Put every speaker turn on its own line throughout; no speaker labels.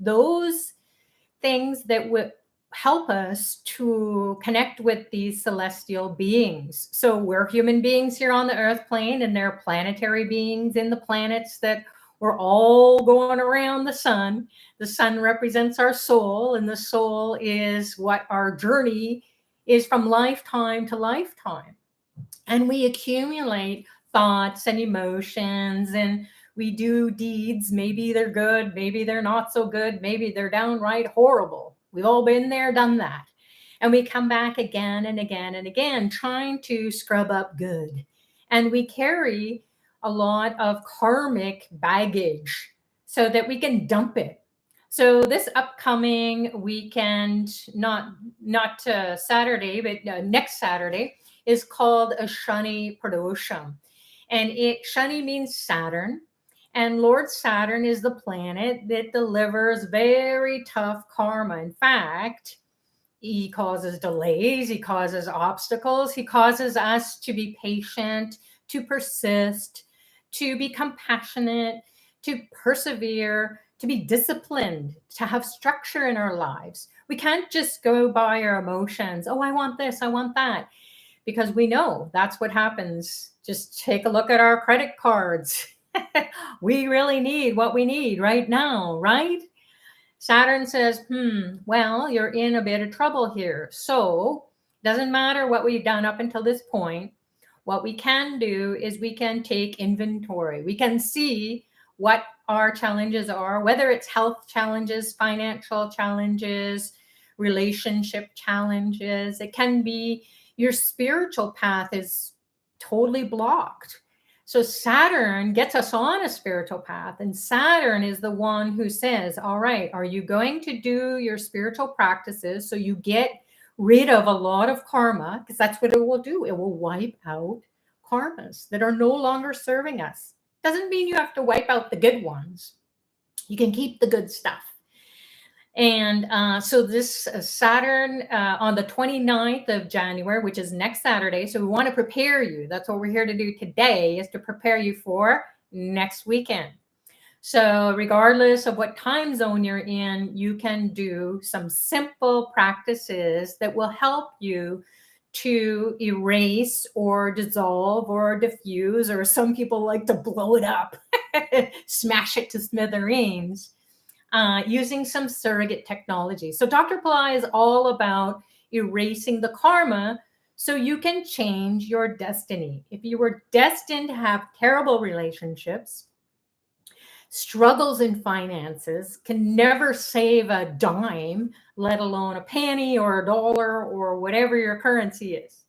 those things that would help us to connect with these celestial beings. So we're human beings here on the earth plane, and there are planetary beings in the planets that we're all going around the sun. The sun represents our soul, and the soul is what our journey is from lifetime to lifetime. And we accumulate thoughts and emotions, and we do deeds. Maybe they're good, maybe they're not so good, maybe they're downright horrible. We've all been there, done that. And we come back again and again and again, trying to scrub up good. And we carry a lot of karmic baggage so that we can dump it. So this upcoming weekend, not Saturday, but next Saturday, is called Ashani Pradosham. And Shani means Saturn. And Lord Saturn is the planet that delivers very tough karma. In fact, he causes delays, he causes obstacles, he causes us to be patient, to persist, to be compassionate, to persevere, to be disciplined, to have structure in our lives. We can't just go by our emotions. Oh, I want this, I want that. Because we know that's what happens. Just take a look at our credit cards. We really need what we need right now, right? Saturn says, well, you're in a bit of trouble here. So doesn't matter what we've done up until this point. What we can do is we can take inventory. We can see what our challenges are, whether it's health challenges, financial challenges, relationship challenges. It can be your spiritual path is totally blocked. So Saturn gets us on a spiritual path, and Saturn is the one who says, all right, are you going to do your spiritual practices so you get rid of a lot of karma? Because that's what it will do. It will wipe out karmas that are no longer serving us. Doesn't mean you have to wipe out the good ones. You can keep the good stuff. And so this Saturn on the 29th of January, which is next Saturday. So we want to prepare you. That's what we're here to do today, is to prepare you for next weekend. So regardless of what time zone you're in, you can do some simple practices that will help you to erase or dissolve or diffuse, or some people like to blow it up, smash it to smithereens. Using some surrogate technology. So Dr. Pillai is all about erasing the karma so you can change your destiny. If you were destined to have terrible relationships, struggles in finances, can never save a dime, let alone a penny or a dollar or whatever your currency is.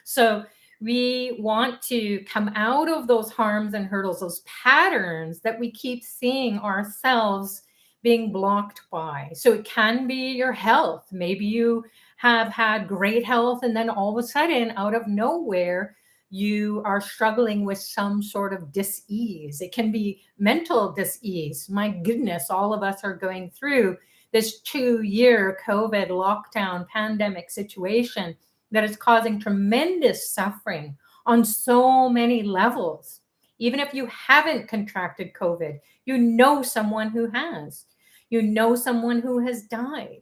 So we want to come out of those harms and hurdles, those patterns that we keep seeing ourselves being blocked by. So it can be your health. Maybe you have had great health, and then all of a sudden, out of nowhere, you are struggling with some sort of dis-ease. It can be mental dis-ease. My goodness, all of us are going through this 2-year COVID lockdown pandemic situation that is causing tremendous suffering on so many levels. Even if you haven't contracted COVID, you know someone who has. You know someone who has died.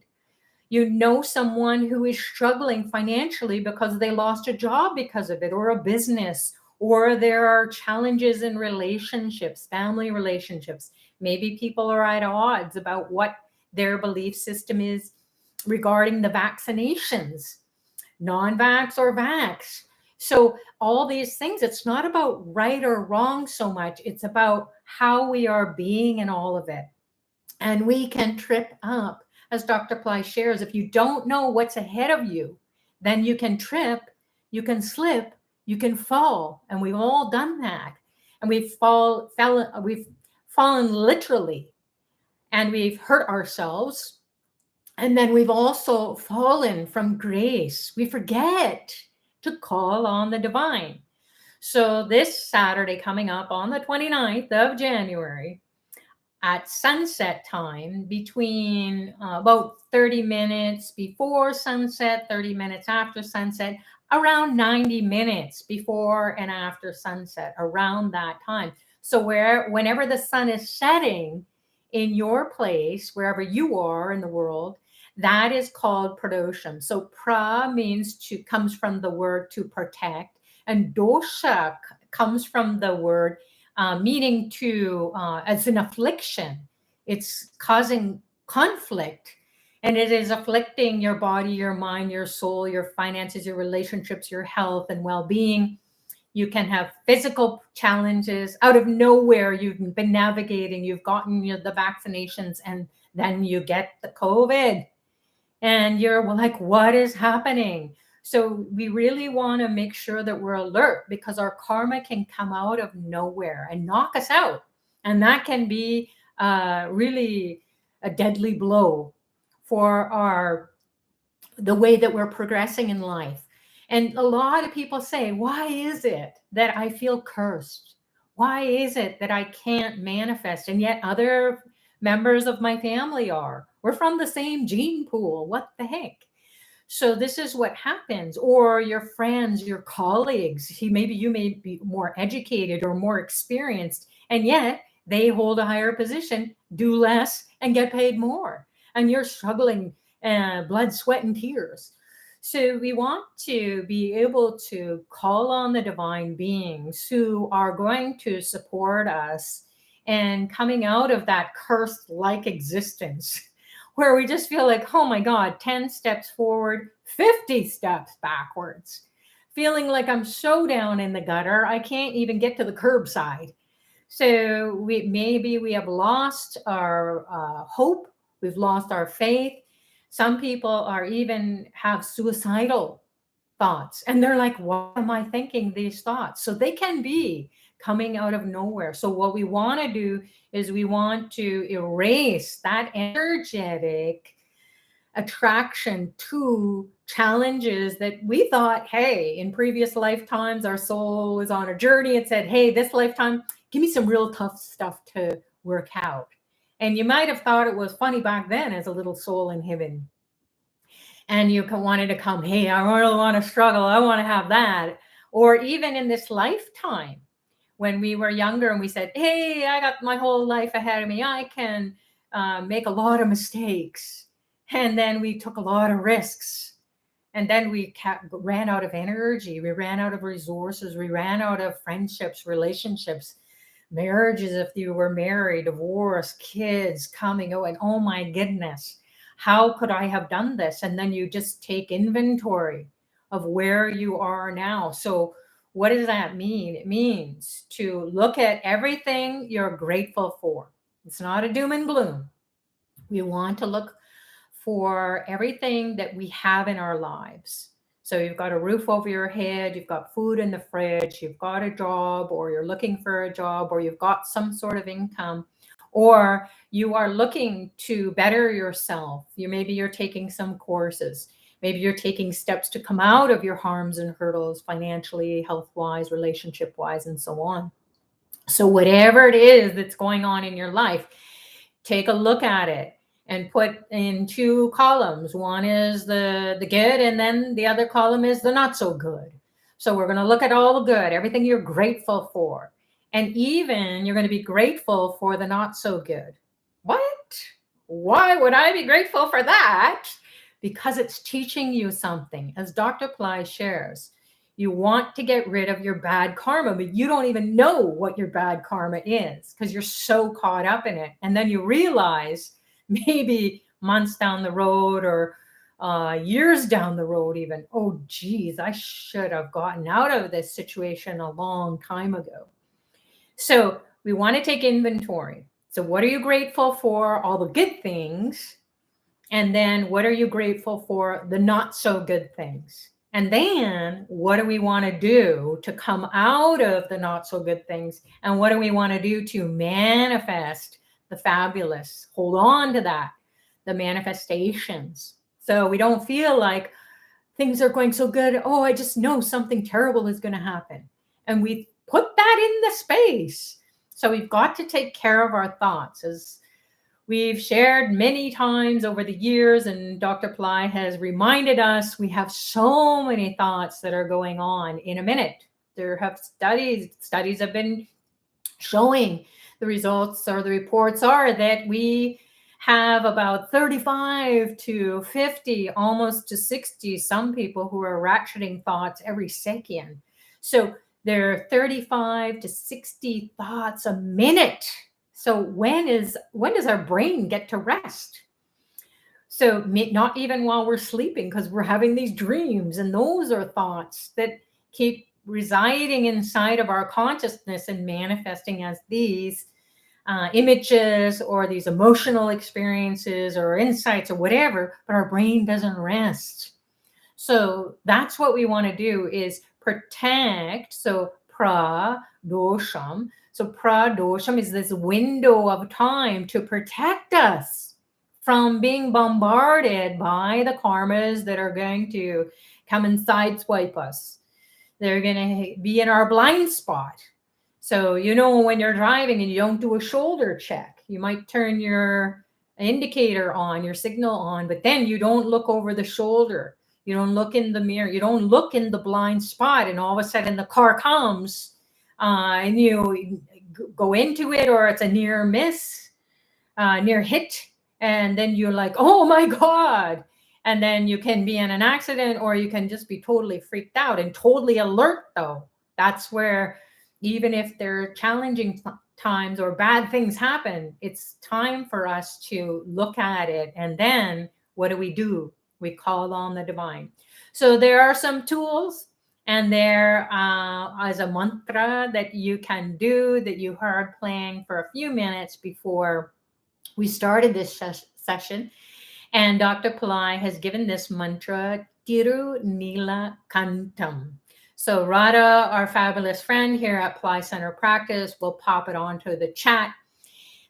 You know someone who is struggling financially because they lost a job because of it, or a business, or there are challenges in relationships, family relationships. Maybe people are at odds about what their belief system is regarding the vaccinations, non-vax or vax. So all these things, it's not about right or wrong so much. It's about how we are being in all of it. And we can trip up, as Dr. Pillai shares. If you don't know what's ahead of you, then you can trip, you can slip, you can fall. And we've all done that. And we've fallen literally, and we've hurt ourselves. And then we've also fallen from grace. We forget to call on the divine. So this Saturday coming up on the 29th of January, at sunset time, between about 30 minutes before sunset, 30 minutes after sunset, around 90 minutes before and after sunset, around that time. So whenever the sun is setting in your place, wherever you are in the world, that is called Pradosham. So pra means comes from the word to protect, and dosha comes from the word meaning to as an affliction. It's causing conflict, and it is afflicting your body, your mind, your soul, your finances, your relationships, your health and well-being. You can have physical challenges out of nowhere. You've been navigating, you've gotten the vaccinations, and then you get the COVID. And you're like, what is happening? So we really want to make sure that we're alert, because our karma can come out of nowhere and knock us out. And that can be really a deadly blow for the way that we're progressing in life. And a lot of people say, why is it that I feel cursed? Why is it that I can't manifest? And yet other members of my family are. We're from the same gene pool. What the heck? So this is what happens. Or your friends, your colleagues, maybe you may be more educated or more experienced, and yet they hold a higher position, do less, and get paid more. And you're struggling, blood, sweat, and tears. So we want to be able to call on the divine beings who are going to support us and coming out of that cursed-like existence where we just feel like, oh my God, 10 steps forward, 50 steps backwards, feeling like I'm so down in the gutter, I can't even get to the curbside. So maybe we have lost our hope, we've lost our faith. Some people are even have suicidal thoughts, and they're like, why am I thinking these thoughts? So they can be coming out of nowhere. So what we want to do is we want to erase that energetic attraction to challenges that we thought, hey, in previous lifetimes, our soul was on a journey and said, hey, this lifetime, give me some real tough stuff to work out. And you might have thought it was funny back then as a little soul in heaven. And you wanted to come, hey, I really want to struggle. I want to have that. Or even in this lifetime, when we were younger and we said, hey, I got my whole life ahead of me. I can make a lot of mistakes. And then we took a lot of risks. And then we ran out of energy. We ran out of resources. We ran out of friendships, relationships, marriages, if you were married, divorce, kids coming. Oh my goodness. How could I have done this? And then you just take inventory of where you are now. So what does that mean? It means to look at everything you're grateful for. It's not a doom and gloom. We want to look for everything that we have in our lives. So you've got a roof over your head, you've got food in the fridge, you've got a job, or you're looking for a job, or you've got some sort of income, or you are looking to better yourself. Maybe you're taking some courses. Maybe you're taking steps to come out of your harms and hurdles financially, health-wise, relationship-wise, and so on. So whatever it is that's going on in your life, take a look at it and put in two columns. One is the good, and then the other column is the not so good. So we're going to look at all the good, everything you're grateful for. And even you're going to be grateful for the not so good. What? Why would I be grateful for that? Because it's teaching you something. As Dr. Pillai shares, you want to get rid of your bad karma, but you don't even know what your bad karma is because you're so caught up in it. And then you realize maybe months down the road or years down the road even, oh, geez, I should have gotten out of this situation a long time ago. So we want to take inventory. So what are you grateful for? All the good things. And then what are you grateful for? The not so good things. And then what do we want to do to come out of the not so good things? And what do we want to do to manifest the fabulous? Hold on to that, the manifestations. So we don't feel like things are going so good. Oh, I just know something terrible is going to happen. And we put that in the space. So we've got to take care of our thoughts, as we've shared many times over the years, and Dr. Pillai has reminded us we have so many thoughts that are going on in a minute. There have studies have been showing the results or the reports are that we have about 35 to 50, almost to 60, some people who are ratcheting thoughts every second. So there are 35 to 60 thoughts a minute. So when does our brain get to rest? So not even while we're sleeping, because we're having these dreams, and those are thoughts that keep residing inside of our consciousness and manifesting as these images or these emotional experiences or insights or whatever, but our brain doesn't rest. So that's what we want to do, is protect. So pradosham. So pradosham is this window of time to protect us from being bombarded by the karmas that are going to come and sideswipe us. They're going to be in our blind spot. So, when you're driving and you don't do a shoulder check, you might turn your indicator on, your signal on, but then you don't look over the shoulder. You don't look in the mirror. You don't look in the blind spot. And all of a sudden the car comes and you go into it, or it's a near miss, near hit. And then you're like, oh my God. And then you can be in an accident, or you can just be totally freaked out and totally alert, though. That's where, even if there are challenging times or bad things happen, it's time for us to look at it. And then what do? We call on the divine. So there are some tools, and there is a mantra that you can do that you heard playing for a few minutes before we started this session. And Dr. Pillai has given this mantra, Tiru Nila Kantam. So Radha, our fabulous friend here at Pillai Center Practice, will pop it onto the chat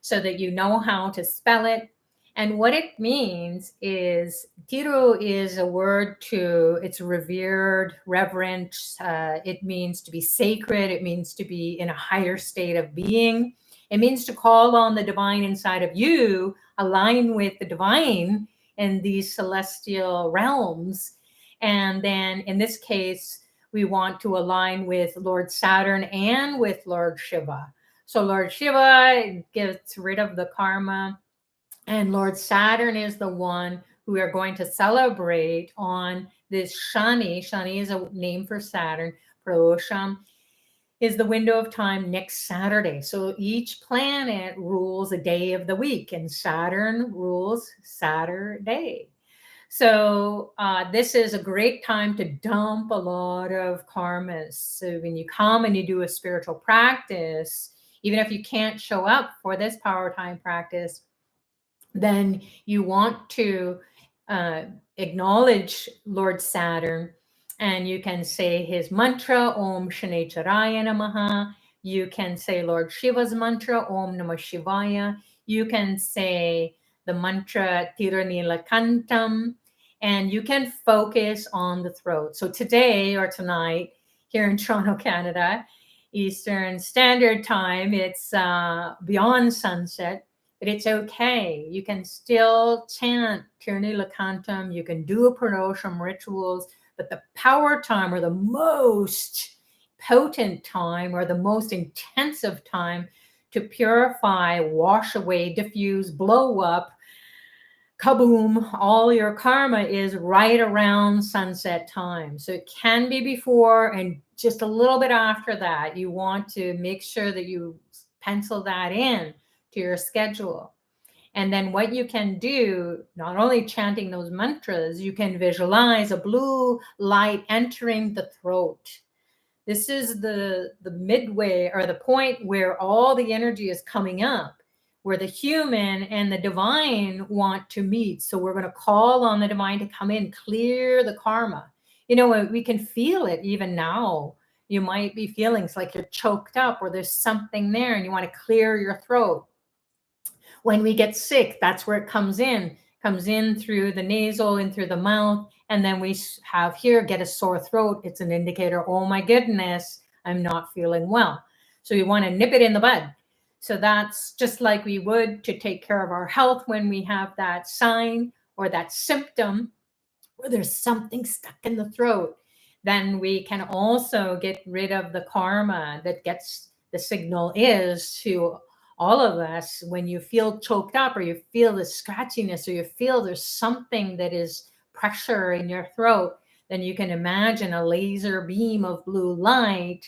so that you know how to spell it. And what it means is, Tiru is a word it's revered, reverent. It means to be sacred. It means to be in a higher state of being. It means to call on the divine inside of you, align with the divine in these celestial realms. And then in this case, we want to align with Lord Saturn and with Lord Shiva. So Lord Shiva gets rid of the karma, and Lord Saturn is the one who we are going to celebrate on this Shani. Shani is a name for Saturn. Pradosham is the window of time next Saturday. So each planet rules a day of the week, and Saturn rules Saturday. So this is a great time to dump a lot of karmas. So when you come and you do a spiritual practice, even if you can't show up for this power time practice, then you want to acknowledge Lord Saturn, and you can say his mantra, Om Shanicharaya Namaha. You can say Lord Shiva's mantra, Om Namah Shivaya. You can say the mantra Tiranila Kantam, and you can focus on the throat. So today or tonight, here in Toronto, Canada, Eastern Standard Time, it's beyond sunset, but it's okay. You can still chant Tiranila Kantam. You can do a Pradosham rituals, but the power time, or the most potent time, or the most intensive time to purify, wash away, diffuse, blow up, kaboom, all your karma, is right around sunset time. So it can be before and just a little bit after that. You want to make sure that you pencil that in to your schedule. And then what you can do, not only chanting those mantras, you can visualize a blue light entering the throat. This is the midway, or the point where all the energy is coming up, where the human and the divine want to meet. So we're going to call on the divine to come in, clear the karma. We can feel it even now. You might be feeling it's like you're choked up, or there's something there and you want to clear your throat. When we get sick, that's where it comes in through the nasal and through the mouth. And then we have here, get a sore throat. It's an indicator, oh my goodness, I'm not feeling well. So you want to nip it in the bud. So that's just like we would to take care of our health when we have that sign or that symptom where there's something stuck in the throat. Then we can also get rid of the karma that gets, the signal is to all of us, when you feel choked up or you feel the scratchiness or you feel there's something that is pressure in your throat, then you can imagine a laser beam of blue light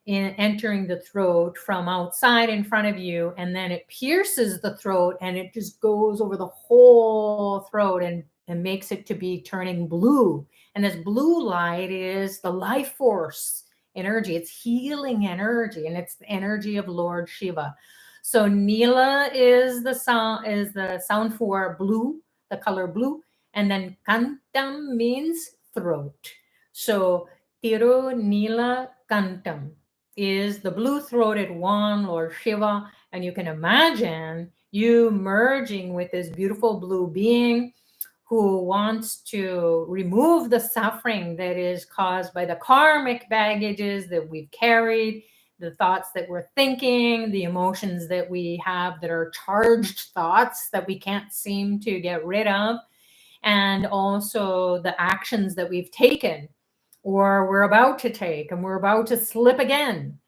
entering the throat from outside in front of you, and then it pierces the throat and it just goes over the whole throat and makes it to be turning blue. And this blue light is the life force energy. It's healing energy, and it's the energy of Lord Shiva. So Nila is the sound for blue, the color blue, and then Kantam means throat. So Tiru Nila Kantam is the blue-throated one, Lord Shiva, and you can imagine you merging with this beautiful blue being who wants to remove the suffering that is caused by the karmic baggages that we've carried, the thoughts that we're thinking, the emotions that we have that are charged thoughts that we can't seem to get rid of, and also the actions that we've taken or we're about to take, and we're about to slip again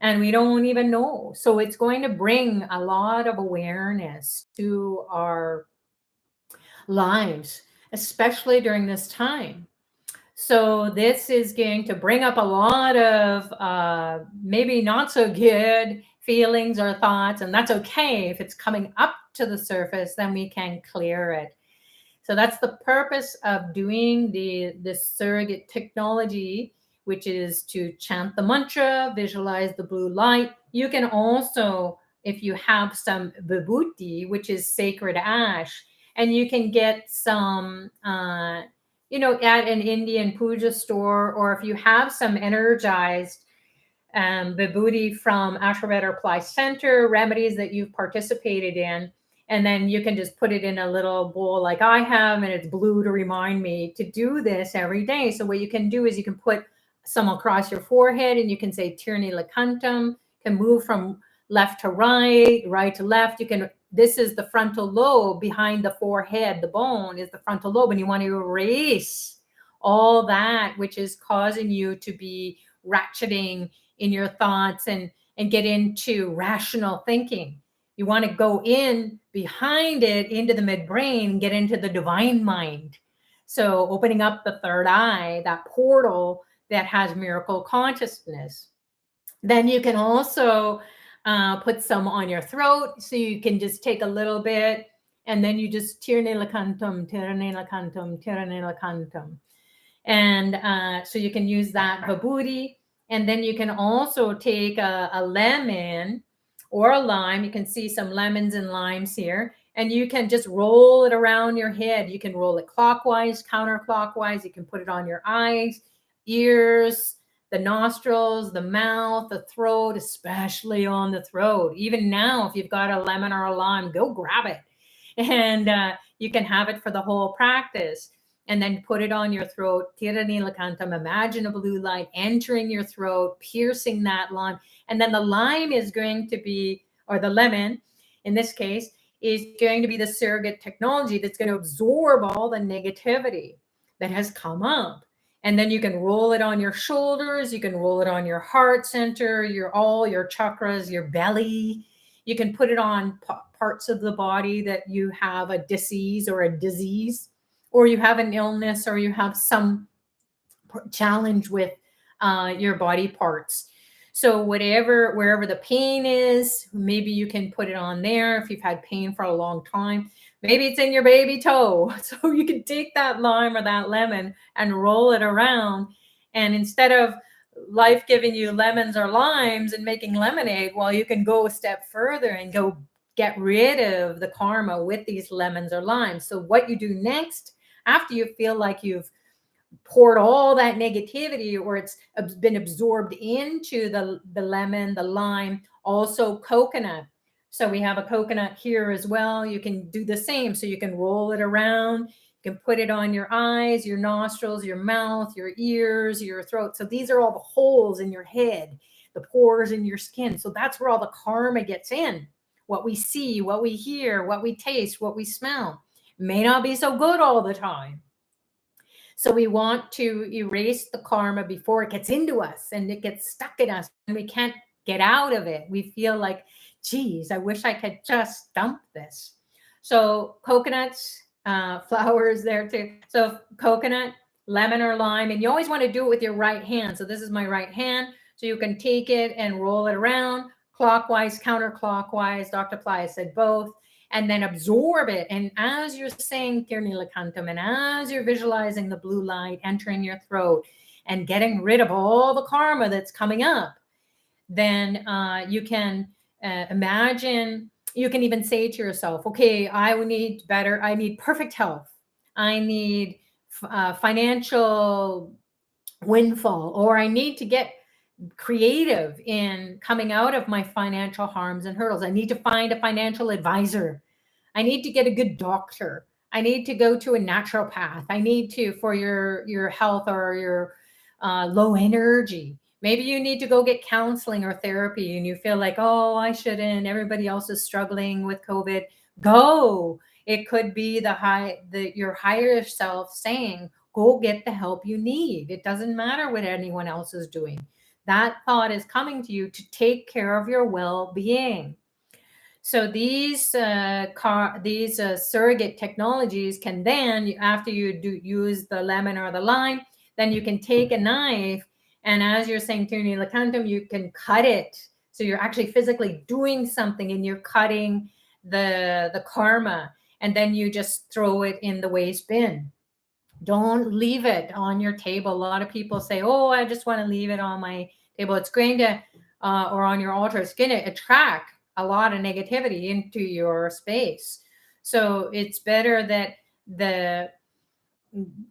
and we don't even know. So it's going to bring a lot of awareness to our lives, especially during this time. So this is going to bring up a lot of maybe not so good feelings or thoughts, and that's okay. If it's coming up to the surface, then we can clear it. So that's the purpose of doing this surrogate technology, which is to chant the mantra, visualize the blue light. You can also, if you have some vibhuti, which is sacred ash, and you can get some, at an Indian puja store, or if you have some energized vibhuti from Ashurveda Apply Center, remedies that you've participated in, and then you can just put it in a little bowl like I have, and it's blue to remind me to do this every day. So what you can do is you can put some across your forehead, and you can say Tirni Lakantam, can move from left to right, right to left. This is the frontal lobe behind the forehead. The bone is the frontal lobe, and you want to erase all that which is causing you to be ratcheting in your thoughts and get into rational thinking. You want to go in behind it into the midbrain, get into the divine mind. So opening up the third eye, that portal that has miracle consciousness. Then you can also put some on your throat. So you can just take a little bit, and then you just tirne lakantam, tirne lakantam, tirne lakantam. And so you can use that vibhuti. And then you can also take a lemon or a lime. You can see some lemons and limes here. And you can just roll it around your head. You can roll it clockwise, counterclockwise. You can put it on your eyes, ears, the nostrils, the mouth, the throat, especially on the throat. Even now, if you've got a lemon or a lime, go grab it. And you can have it for the whole practice. And then put it on your throat. Tirani Lakantam, imagine a blue light entering your throat, piercing that lime. And then the lime is going to be, or the lemon in this case, is going to be the surrogate technology that's going to absorb all the negativity that has come up. And then you can roll it on your shoulders. You can roll it on your heart center, all your chakras, your belly. You can put it on parts of the body that you have a disease, or you have an illness, or you have some challenge with your body parts. So wherever the pain is, maybe you can put it on there. If you've had pain for a long time, maybe it's in your baby toe. So you can take that lime or that lemon and roll it around. And instead of life giving you lemons or limes and making lemonade, well, you can go a step further and go get rid of the karma with these lemons or limes. So what you do next, after you feel like you've poured all that negativity, or it's been absorbed into the lemon, the lime, also coconut. So we have a coconut here as well. You can do the same. So you can roll it around. You can put it on your eyes, your nostrils, your mouth, your ears, your throat. So these are all the holes in your head, the pores in your skin. So that's where all the karma gets in. What we see, what we hear, what we taste, what we smell may not be so good all the time. So we want to erase the karma before it gets into us and it gets stuck in us and we can't get out of it. We feel like geez, I wish I could just dump this. So coconuts, flowers there too. So coconut, lemon or lime, and you always want to do it with your right hand. So this is my right hand. So you can take it and roll it around clockwise, counterclockwise. Dr. Pillai said both, and then absorb it. And as you're saying Tirnilakantam, and as you're visualizing the blue light entering your throat and getting rid of all the karma that's coming up, then you can imagine, you can even say to yourself, okay, I need perfect health. I need financial windfall, or I need to get creative in coming out of my financial harms and hurdles. I need to find a financial advisor. I need to get a good doctor. I need to go to a naturopath. I need to, for your health or your low energy. Maybe you need to go get counseling or therapy and you feel like, oh, I shouldn't. Everybody else is struggling with COVID. Go. It could be your higher self saying, go get the help you need. It doesn't matter what anyone else is doing. That thought is coming to you to take care of your well-being. So these surrogate technologies can then, after you use the lemon or the lime, then you can take a knife, and as you're saying Tirnilakantam, you can cut it. So you're actually physically doing something, and you're cutting the karma, and then you just throw it in the waste bin. Don't leave it on your table. A lot of people say, oh, I just want to leave it on my table. It's going to, or on your altar, it's going to attract a lot of negativity into your space. So it's better that the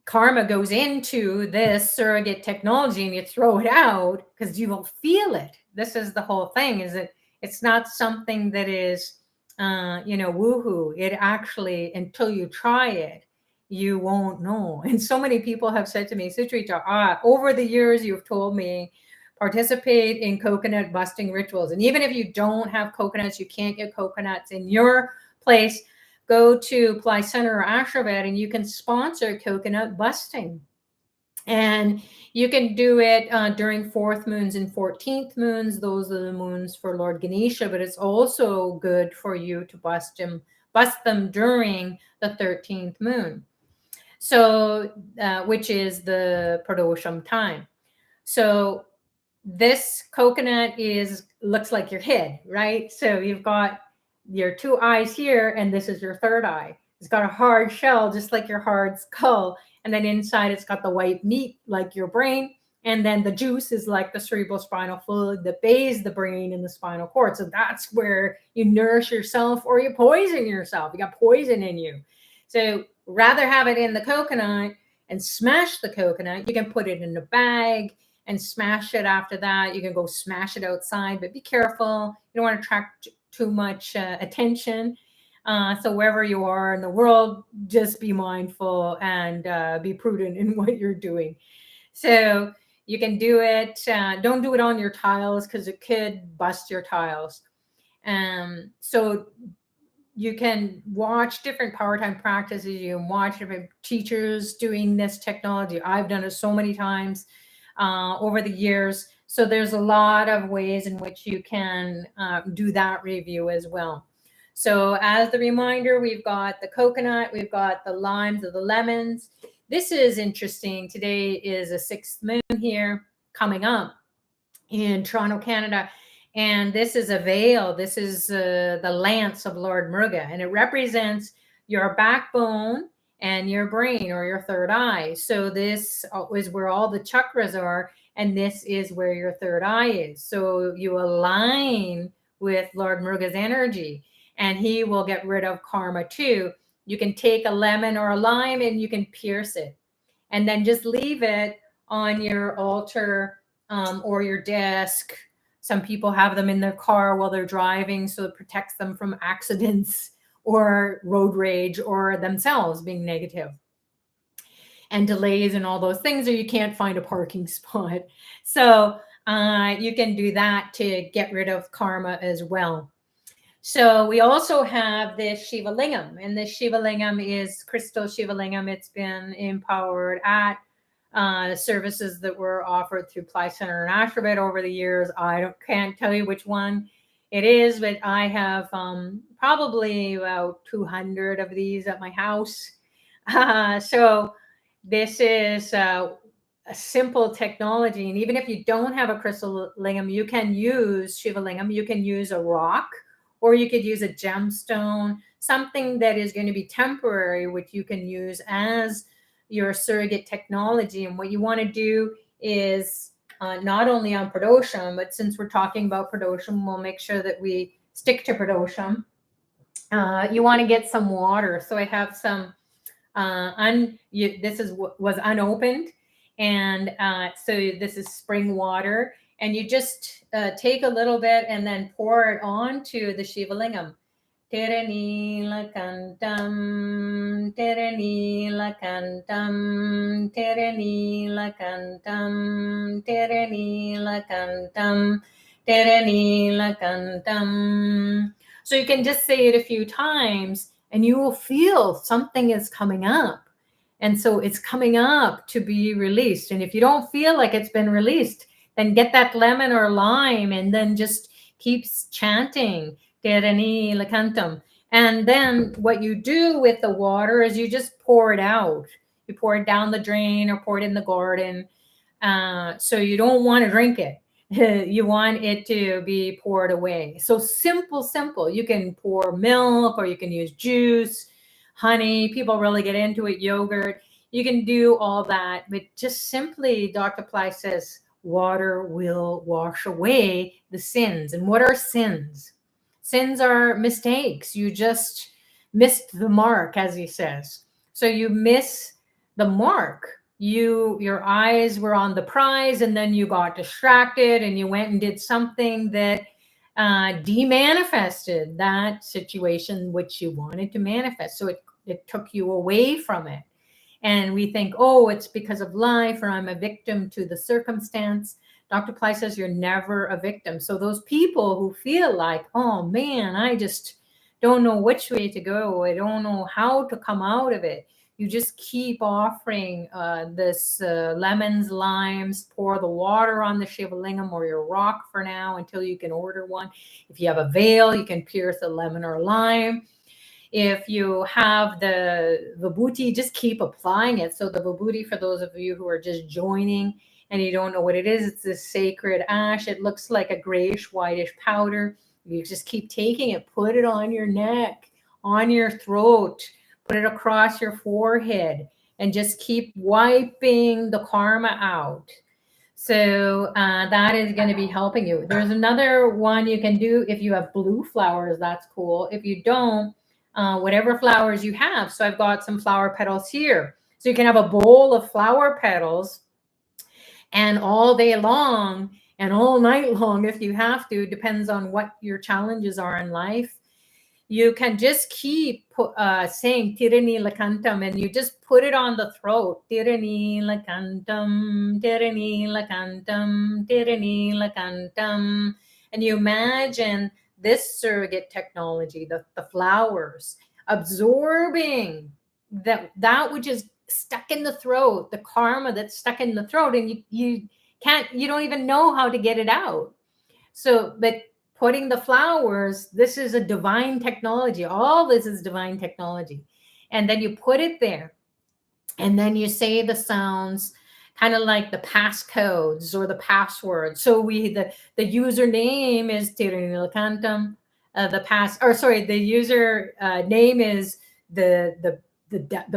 karma goes into this surrogate technology and you throw it out, because you will feel it. This is the whole thing, is that it's not something that is, woohoo. It actually, until you try it, you won't know. And so many people have said to me, Sucharita, over the years, you've told me, participate in coconut busting rituals. And even if you don't have coconuts, you can't get coconuts in your place, go to Pillai Center or Ashravet and you can sponsor coconut busting. And you can do it during 4th moons and 14th moons. Those are the moons for Lord Ganesha, but it's also good for you to bust them during the 13th moon. So, which is the Pradosham time. So this coconut looks like your head, right? So you've got your 2 eyes here, and this is your 3rd eye. It's got a hard shell, just like your hard skull. And then inside it's got the white meat, like your brain. And then the juice is like the cerebral spinal fluid that bathes the brain and the spinal cord. So that's where you nourish yourself or you poison yourself. You got poison in you. So rather have it in the coconut and smash the coconut. You can put it in a bag and smash it after that. You can go smash it outside, but be careful. You don't want to attract too much attention. So wherever you are in the world, just be mindful and be prudent in what you're doing. So you can do it. Don't do it on your tiles because it could bust your tiles. So you can watch different Powertime practices. You can watch different teachers doing this technology. I've done it so many times over the years. So there's a lot of ways in which you can do that review as well. So as the reminder, we've got the coconut, we've got the limes or the lemons. This is interesting. Today is a 6th moon here coming up in Toronto, Canada. And this is a veil. This is the lance of Lord Muruga, and it represents your backbone and your brain or your 3rd eye. So this is where all the chakras are, and this is where your 3rd eye is. So you align with Lord Muruga's energy, and he will get rid of karma too. You can take a lemon or a lime and you can pierce it, and then just leave it on your altar or your desk. Some people have them in their car while they're driving, so it protects them from accidents or road rage or themselves being negative and delays and all those things, or you can't find a parking spot. So you can do that to get rid of karma as well. So we also have this Shiva Lingam, and this Shiva Lingam is crystal Shiva Lingam. It's been empowered at services that were offered through Pillai Center and Ashravet over the years. I can't tell you which one it is, but I have probably about 200 of these at my house. So this is a simple technology. And even if you don't have a crystal lingam, you can use Shiva lingam, you can use a rock, or you could use a gemstone, something that is going to be temporary, which you can use as your surrogate technology. And what you want to do is not only on Pradosham, but since we're talking about Pradosham, we'll make sure that we stick to Pradosham. You want to get some water. So I have some, this was unopened. And so this is spring water. And you just take a little bit and then pour it onto the Shiva lingam. Tirani lakantam, tirani lakantam, tirani lakantam, tirani lakantam, tirani lakantam. So you can just say it a few times and you will feel something is coming up. And so it's coming up to be released. And if you don't feel like it's been released, then get that lemon or lime and then just keep chanting. And then what you do with the water is you just pour it out. You pour it down the drain or pour it in the garden. So you don't want to drink it. You want it to be poured away. So simple. You can pour milk or you can use juice, honey. People really get into it, yogurt. You can do all that. But just simply, Dr. Pillai says, water will wash away the sins. And what are sins? Sins are mistakes. You just missed the mark, as he says. So you miss the mark. Your eyes were on the prize and then you got distracted and you went and did something that demanifested that situation which you wanted to manifest. So it took you away from it. And we think, oh, it's because of life, or I'm a victim to the circumstance. Dr. Pillai says you're never a victim. So those people who feel like, oh man, I just don't know which way to go, I don't know how to come out of it, you just keep offering this lemons, limes, pour the water on the Shiva lingam or your rock for now until you can order one. If you have a veil, you can pierce a lemon or lime. If you have the vibhuti, just keep applying it. So the vibhuti, for those of you who are just joining and you don't know what it is, it's this sacred ash. It looks like a grayish, whitish powder. You just keep taking it, put it on your neck, on your throat, put it across your forehead, and just keep wiping the karma out. So that is going to be helping you. There's another one you can do if you have blue flowers. That's cool. If you don't, whatever flowers you have. So I've got some flower petals here. So you can have a bowl of flower petals, and all day long and all night long, if you have to, depends on what your challenges are in life. You can just keep saying Tirani Lakantam, and you just put it on the throat. Tirani Lakantam, Tirani Lakantam, Tirani Lakantam. And you imagine this surrogate technology, the flowers, absorbing that which is stuck in the throat, the karma that's stuck in the throat, and you don't even know how to get it out. So, but putting the flowers, this is a divine technology. All this is divine technology. And then you put it there, and then you say the sounds, kind of like the passcodes or the passwords. So the username is Tiranilakantam. The user name is the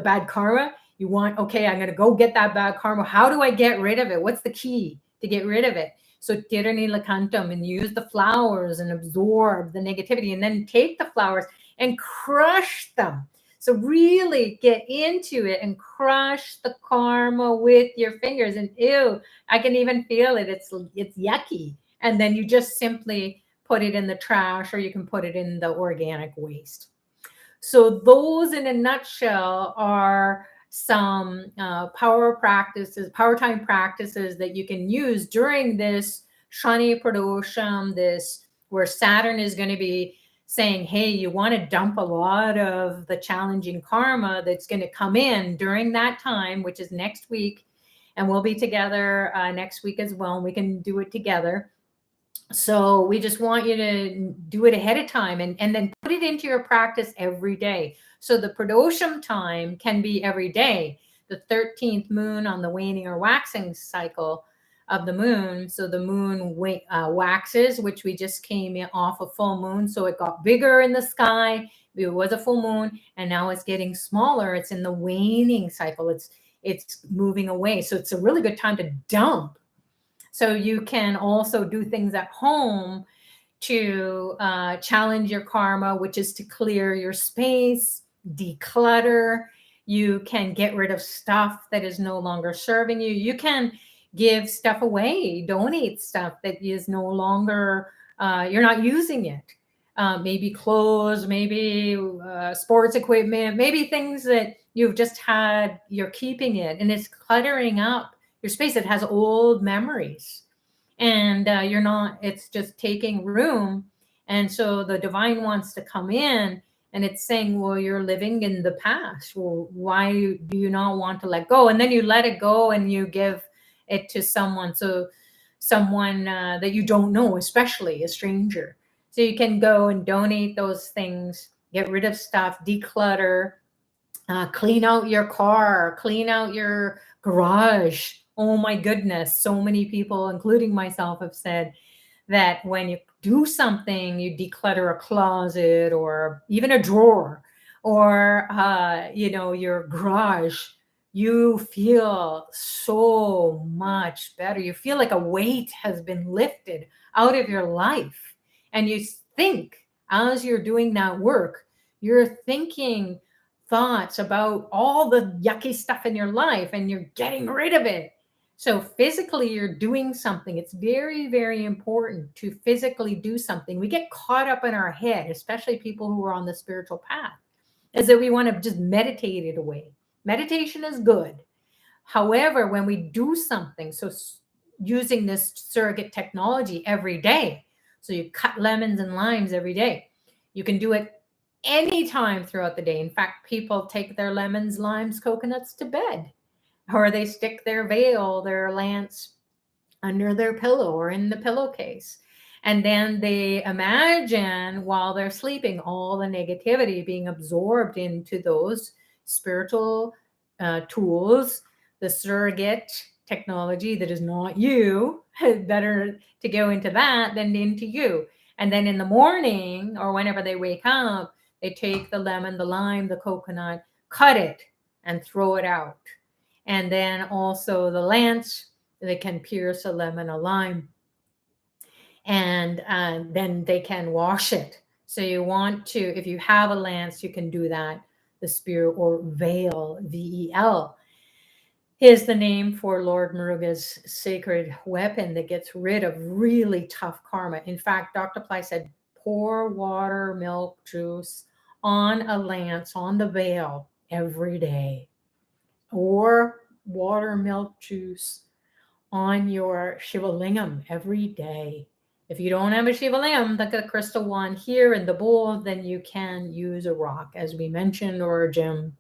bad karma. You want, okay, I'm going to go get that bad karma. How do I get rid of it? What's the key to get rid of it? So Tirani Lakantam, and use the flowers and absorb the negativity, and then take the flowers and crush them. So really get into it and crush the karma with your fingers. And ew, I can even feel it. It's yucky. And then you just simply put it in the trash, or you can put it in the organic waste. So those in a nutshell are some Powertime practices that you can use during this Ashani Pradosham, where Saturn is going to be saying, hey, you want to dump a lot of the challenging karma that's going to come in during that time, which is next week. And we'll be together next week as well, and we can do it together. So we just want you to do it ahead of time, and then put it into your practice every day. So the Pradosham time can be every day, the 13th moon on the waning or waxing cycle of the moon. So the moon waxes, which we just came off a full moon. So it got bigger in the sky. It was a full moon, and now it's getting smaller. It's in the waning cycle. It's moving away. So it's a really good time to dump. So you can also do things at home to challenge your karma, which is to clear your space, declutter. You can get rid of stuff that is no longer serving you. You can give stuff away, donate stuff that is no longer, you're not using it. Maybe clothes, maybe sports equipment, maybe things that you've just had, you're keeping it, and it's cluttering up your space. It has old memories, and you're not, it's just taking room. And so the divine wants to come in, and it's saying, well, you're living in the past. Well, why do you not want to let go? And then you let it go and you give it to someone. So someone that you don't know, especially a stranger. So you can go and donate those things, get rid of stuff, declutter, clean out your car, clean out your garage. Oh my goodness. So many people, including myself, have said that when you do something, you declutter a closet or even a drawer, or, your garage, you feel so much better. You feel like a weight has been lifted out of your life. And you think, as you're doing that work, you're thinking thoughts about all the yucky stuff in your life, and you're getting rid of it. So physically, you're doing something. It's very, very important to physically do something. We get caught up in our head, especially people who are on the spiritual path, is that we want to just meditate it away. Meditation is good. However, when we do something, so using this surrogate technology every day, so you cut lemons and limes every day, you can do it anytime throughout the day. In fact, people take their lemons, limes, coconuts to bed, or they stick their veil, their lance under their pillow or in the pillowcase. And then they imagine while they're sleeping all the negativity being absorbed into those spiritual tools, the surrogate technology that is not you. Better to go into that than into you. And then in the morning or whenever they wake up, they take the lemon, the lime, the coconut, cut it, and throw it out. And then also the lance, they can pierce a lemon, a lime, and then they can wash it. So you want to, if you have a lance, you can do that. The spear or veil, VEL, is the name for Lord Muruga's sacred weapon that gets rid of really tough karma. In fact, Dr. Pillai said, pour water, milk, juice on a lance, on the veil every day, or water, milk, juice on your Shiva Lingam every day. If you don't have a Shiva Lingam, like a crystal one here in the bowl, then you can use a rock, as we mentioned, or a gem.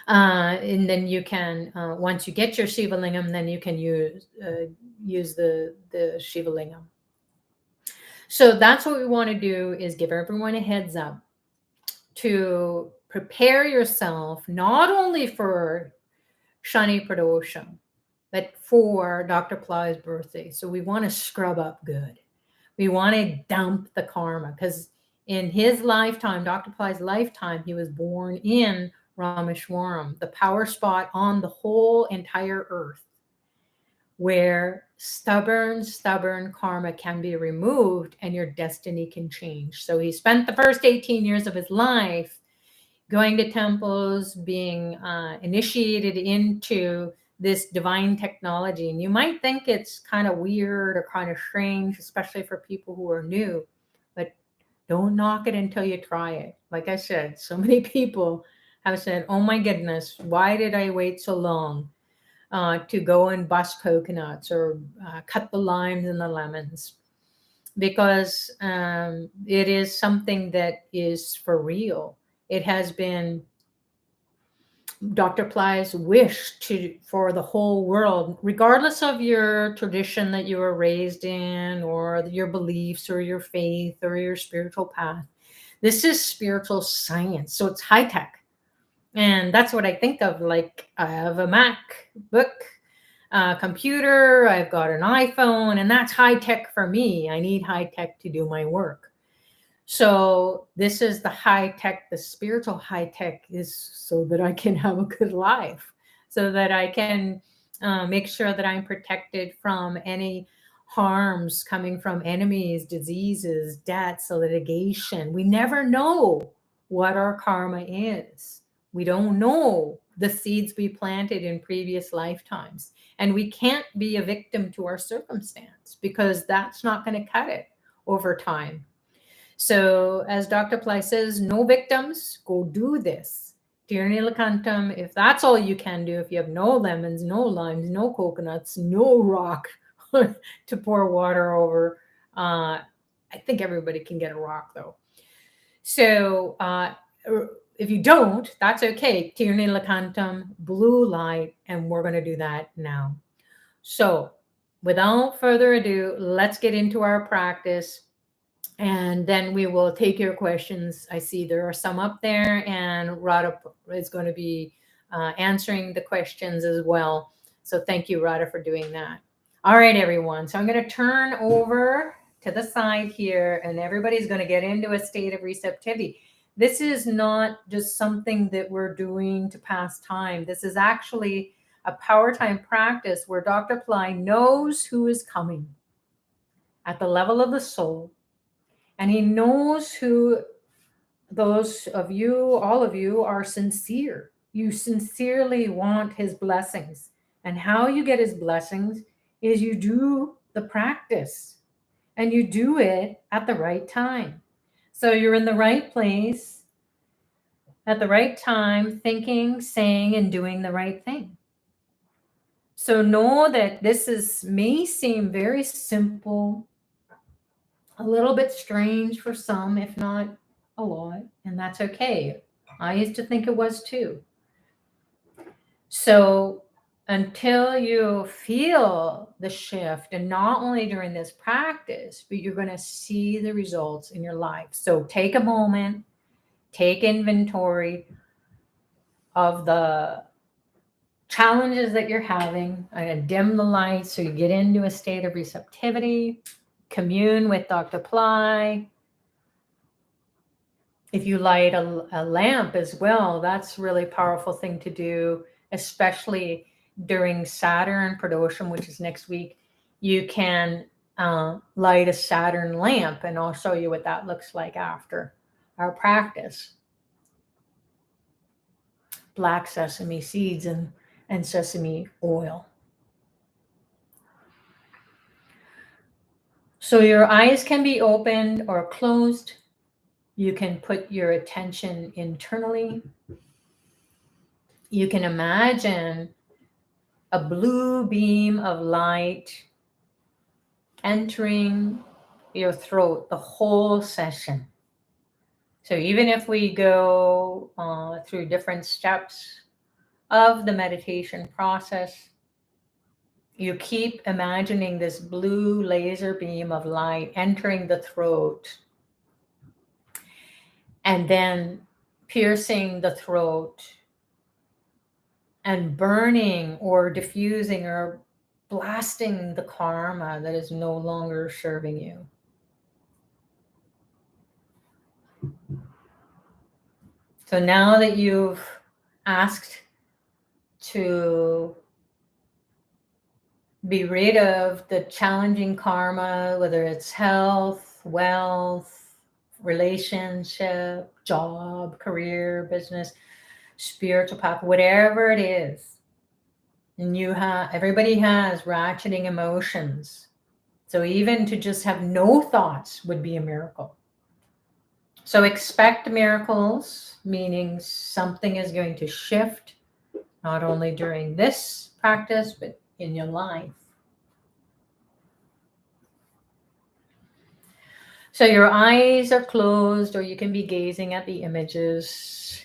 And then you can, once you get your Shiva Lingam, then you can use the Shiva Lingam. So that's what we want to do, is give everyone a heads up to prepare yourself, not only for Shani Pradosham, but for Dr. Pillai's birthday. So we want to scrub up good. We want to dump the karma, because in his lifetime, Dr. Pillai's lifetime, he was born in Rameshwaram, the power spot on the whole entire earth, where stubborn karma can be removed and your destiny can change. So he spent the first 18 years of his life going to temples, being initiated into this divine technology. And you might think it's kind of weird or kind of strange, especially for people who are new, but don't knock it until you try it. Like I said, so many people have said, oh my goodness, why did I wait so long to go and bust coconuts or cut the limes and the lemons? Because it is something that is for real. It has been Dr. Pillai's wish for the whole world, regardless of your tradition that you were raised in, or your beliefs, or your faith, or your spiritual path. This is spiritual science, so it's high tech. And that's what I think of. Like, I have a MacBook computer, I've got an iPhone, and that's high tech for me. I need high tech to do my work. So this is the high tech, the spiritual high tech is so that I can have a good life, so that I can make sure that I'm protected from any harms coming from enemies, diseases, debts, litigation. We never know what our karma is. We don't know the seeds we planted in previous lifetimes. And we can't be a victim to our circumstance, because that's not going to cut it over time. So, as Dr. Pillai says, no victims, go do this. Tirni Lakantam, if that's all you can do, if you have no lemons, no limes, no coconuts, no rock to pour water over, I think everybody can get a rock though. So, if you don't, that's okay. Tirni Lakantam, blue light, and we're going to do that now. So, without further ado, let's get into our practice. And then we will take your questions. I see there are some up there, and Radha is going to be answering the questions as well. So thank you, Radha, for doing that. All right, everyone. So I'm going to turn over to the side here, and everybody's going to get into a state of receptivity. This is not just something that we're doing to pass time. This is actually a power time practice where Dr. Pillai knows who is coming at the level of the soul. And he knows who those of you, all of you, are sincere. You sincerely want his blessings. And how you get his blessings is you do the practice, and you do it at the right time. So you're in the right place at the right time, thinking, saying, and doing the right thing. So know that this may seem very simple, a little bit strange for some, if not a lot, and that's okay. I used to think it was too. So until you feel the shift, and not only during this practice, but you're going to see the results in your life. So take a moment, take inventory of the challenges that you're having. I'm going to dim the light so you get into a state of receptivity. Commune with Dr. Pillai. If you light a lamp as well, that's a really powerful thing to do, especially during Saturn Pradosham, which is next week. You can light a Saturn lamp, and I'll show you what that looks like after our practice. Black sesame seeds and sesame oil. So your eyes can be opened or closed. You can put your attention internally. You can imagine a blue beam of light entering your throat the whole session. So even if we go through different steps of the meditation process, you keep imagining this blue laser beam of light entering the throat and then piercing the throat and burning or diffusing or blasting the karma that is no longer serving you. So now that you've asked to be rid of the challenging karma, whether it's health, wealth, relationship, job, career, business, spiritual path, whatever it is, and everybody has ratcheting emotions. So even to just have no thoughts would be a miracle. So expect miracles, meaning something is going to shift, not only during this practice, but in your life. So your eyes are closed, or you can be gazing at the images.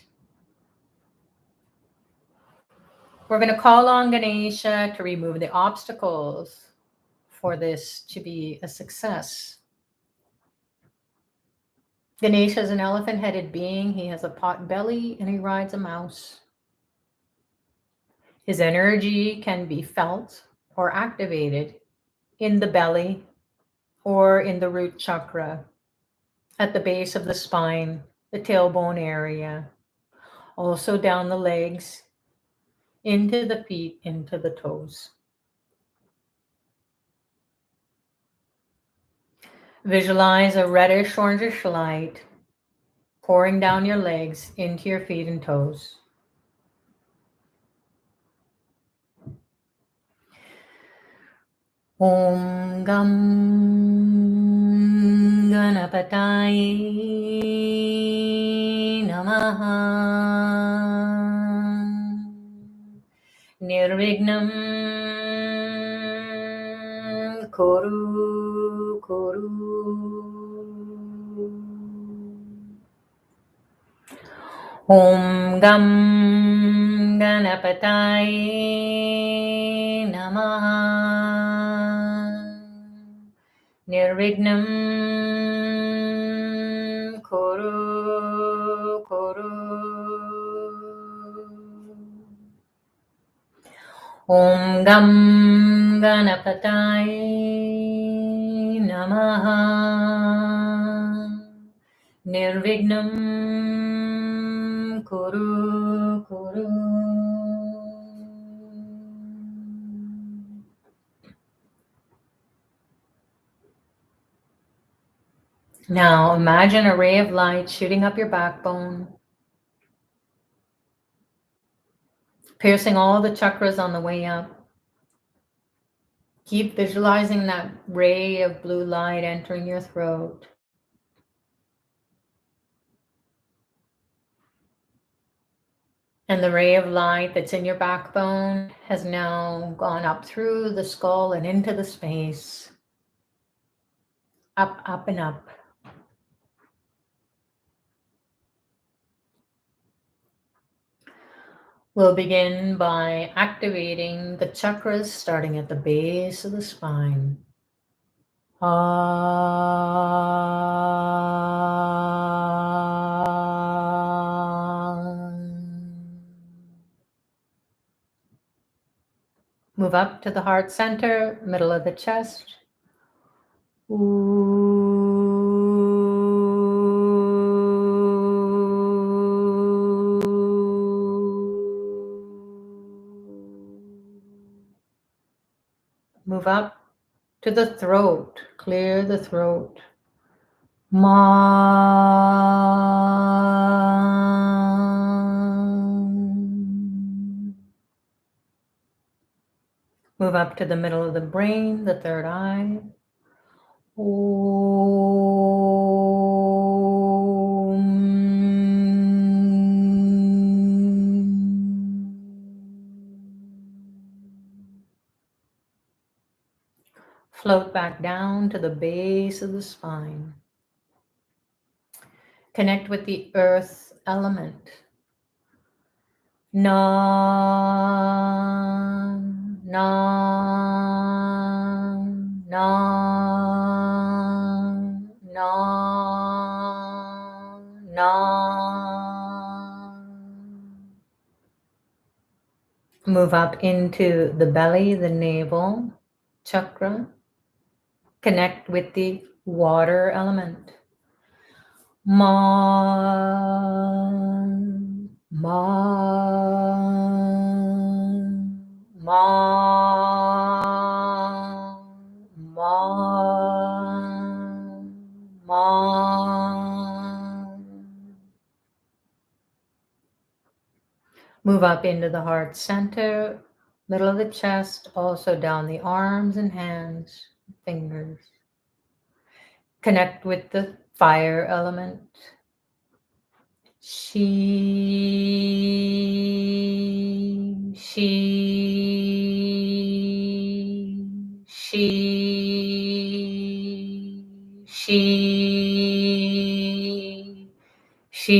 We're going to call on Ganesha to remove the obstacles for this to be a success. Ganesha is an elephant-headed being. He has a pot belly and he rides a mouse. His energy can be felt or activated in the belly or in the root chakra, at the base of the spine, the tailbone area, also down the legs, into the feet, into the toes. Visualize a reddish orangish light pouring down your legs into your feet and toes. Om Gam Ganapataye Namaha. Nirvignam Kuru Kuru. Om Gam Ganapataye Namaha. Nirvignam Kuru Kuru. Om Gam Ganapataye Namaha. Nirvignam Kuru Kuru. Now imagine a ray of light shooting up your backbone, piercing all the chakras on the way up. Keep visualizing that ray of blue light entering your throat. And the ray of light that's in your backbone has now gone up through the skull and into the space. Up, up, and up. We'll begin by activating the chakras starting at the base of the spine. Move up to the heart center, middle of the chest. Move up to the throat, clear the throat. Move up to the middle of the brain, the third eye. Float back down to the base of the spine. Connect with the earth element. Na, na, na, na, na. Move up into the belly, the navel chakra. Connect with the water element. Ma, ma, ma, ma, ma. Move up into the heart center, middle of the chest, also down the arms and hands, fingers. Connect with the fire element. She, she, she, she, she,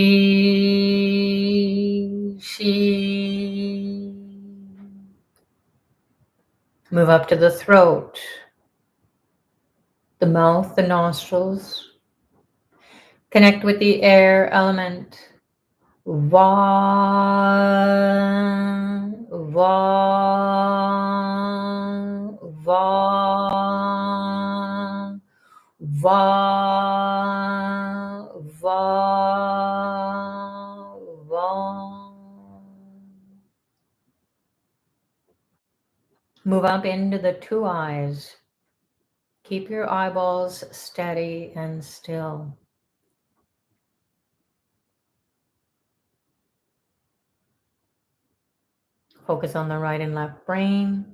she. Move up to the throat, the mouth, the nostrils. Connect with the air element. Va, va, va, va, va, va. Move up into the two eyes. Keep your eyeballs steady and still. Focus on the right and left brain.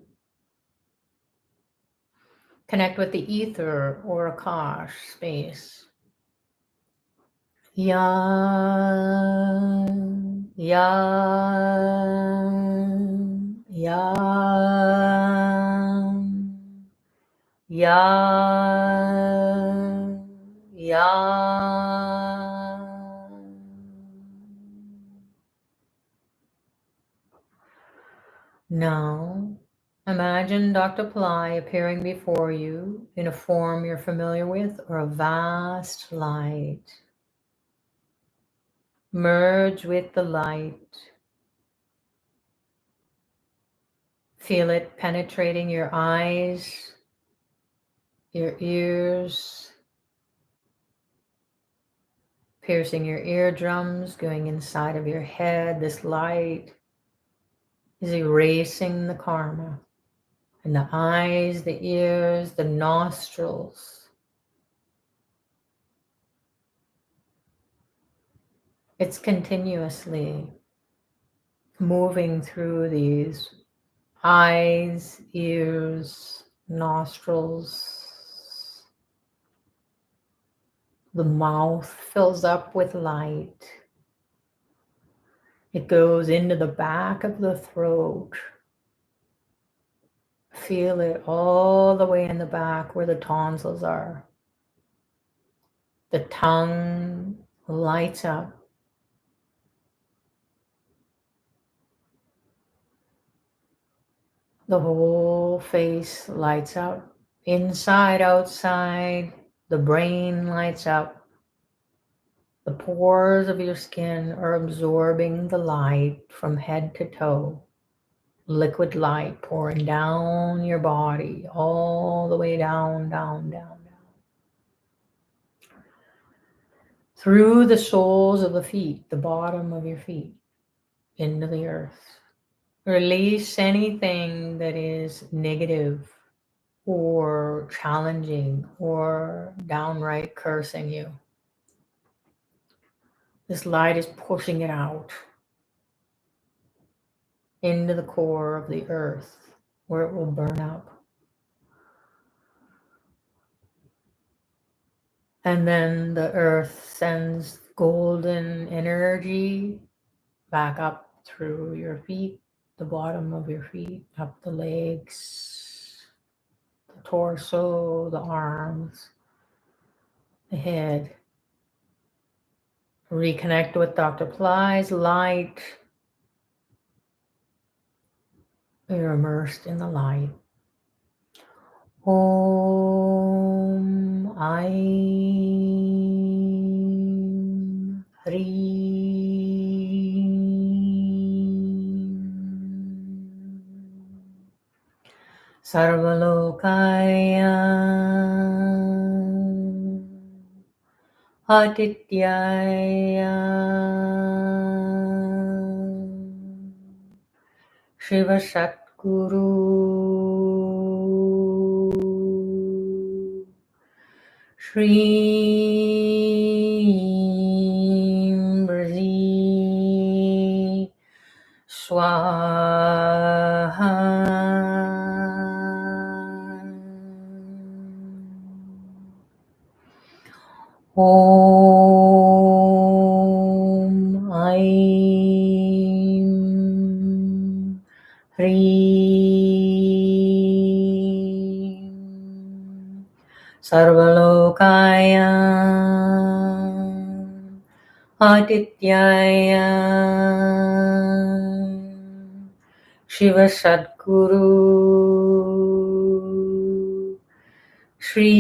Connect with the ether or Akash space. Ya, ya, ya, ya, ya. Now, imagine Dr. Pillai appearing before you in a form you're familiar with or a vast light. Merge with the light. Feel it penetrating your eyes, your ears, piercing your eardrums, going inside of your head. This light is erasing the karma. And the eyes, the ears, the nostrils. It's continuously moving through these eyes, ears, nostrils. The mouth fills up with light. It goes into the back of the throat. Feel it all the way in the back where the tonsils are. The tongue lights up. The whole face lights up. Inside, outside, the brain lights up. The pores of your skin are absorbing the light from head to toe. Liquid light pouring down your body, all the way down, down, down, down. Through the soles of the feet, the bottom of your feet, into the earth. Release anything that is negative or challenging or downright cursing you. This light is pushing it out into the core of the earth where it will burn up. And then the earth sends golden energy back up through your feet, the bottom of your feet, up the legs, the torso, the arms, the head. Reconnect with Dr. Pillai's light. You're immersed in the light. Om Aim Hreem Sarvalokaya Adityaya Shiva Satguru Shreem Brazi Swaha Om Aim Hreem Sarvalokaya Adityaya Shiva Sadguru Shri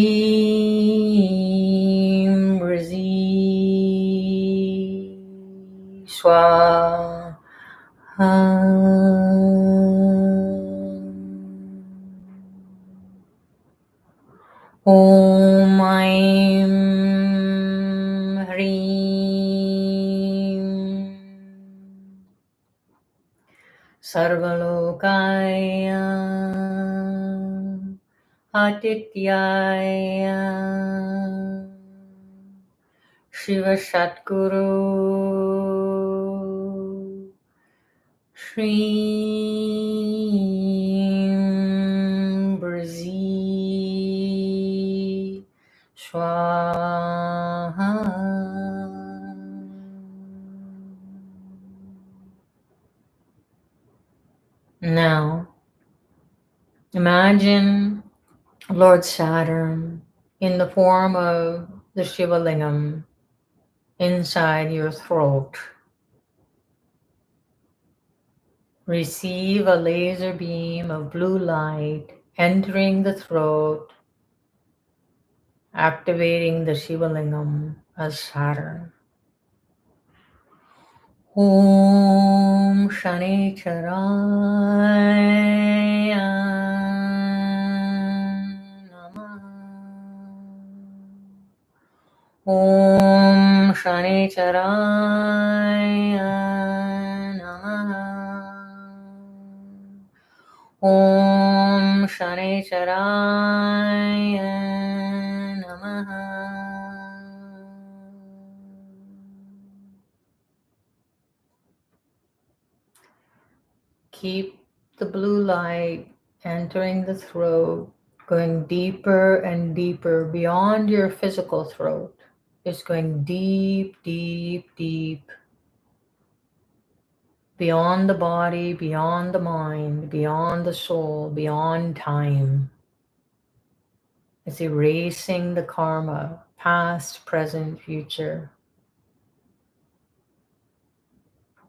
Mrizi Swaha Om Aim Hrim Sarvalokaya Adityaya Shiva Sadguru Shri Mrizi Swaha. Now, imagine Lord Saturn in the form of the Shiva Lingam inside your throat. Receive a laser beam of blue light entering the throat, activating the Shiva Lingam as Saturn. Om Shani Charaya Namah. Om Shani Charaya Namah. Om Shani Charaya Namah. Keep the blue light entering the throat, going deeper and deeper beyond your physical throat. It's going deep, deep, deep. Beyond the body, beyond the mind, beyond the soul, beyond time. It's erasing the karma, past, present, future.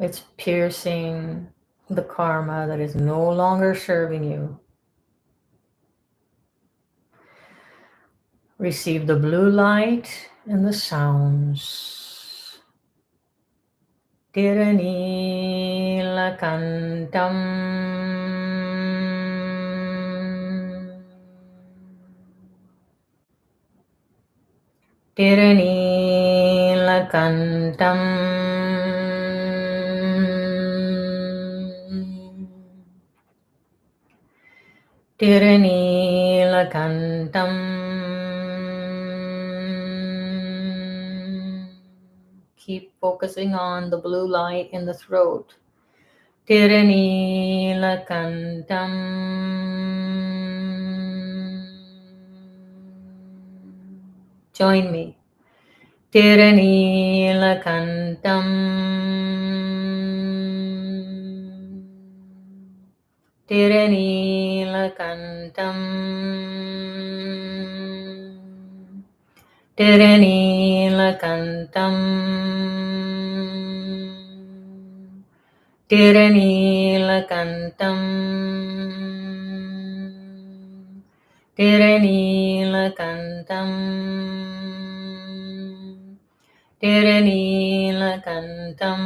It's piercing the karma that is no longer serving you. Receive the blue light and the sounds. Tiranilakantam Tiranilakantam Tiranilakantam Keep focusing on the blue light in the throat. Tiranilakantam Join me. Tiranilakantam Tiranilakantam Tiranilakantam Tiranilakantam Tiranilakantam Tiranilakantam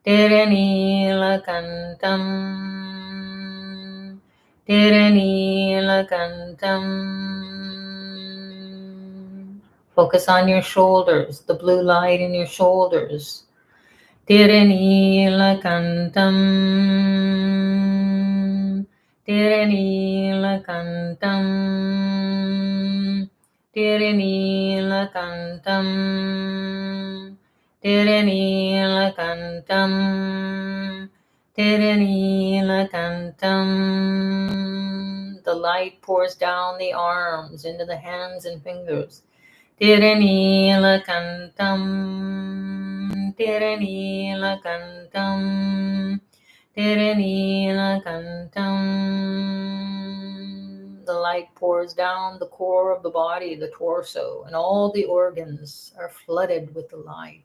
Tiranilakantam Tiranilakantam Focus on your shoulders, the blue light in your shoulders. Tiranilakantam Tiranilakantam Tiranilakantam Tiranilakantam Tiranilakantam The light pours down the arms into the hands and fingers. Tiranilakantam Tiranilakantam Tiranilakantam The light pours down the core of the body, the torso, and all the organs are flooded with the light.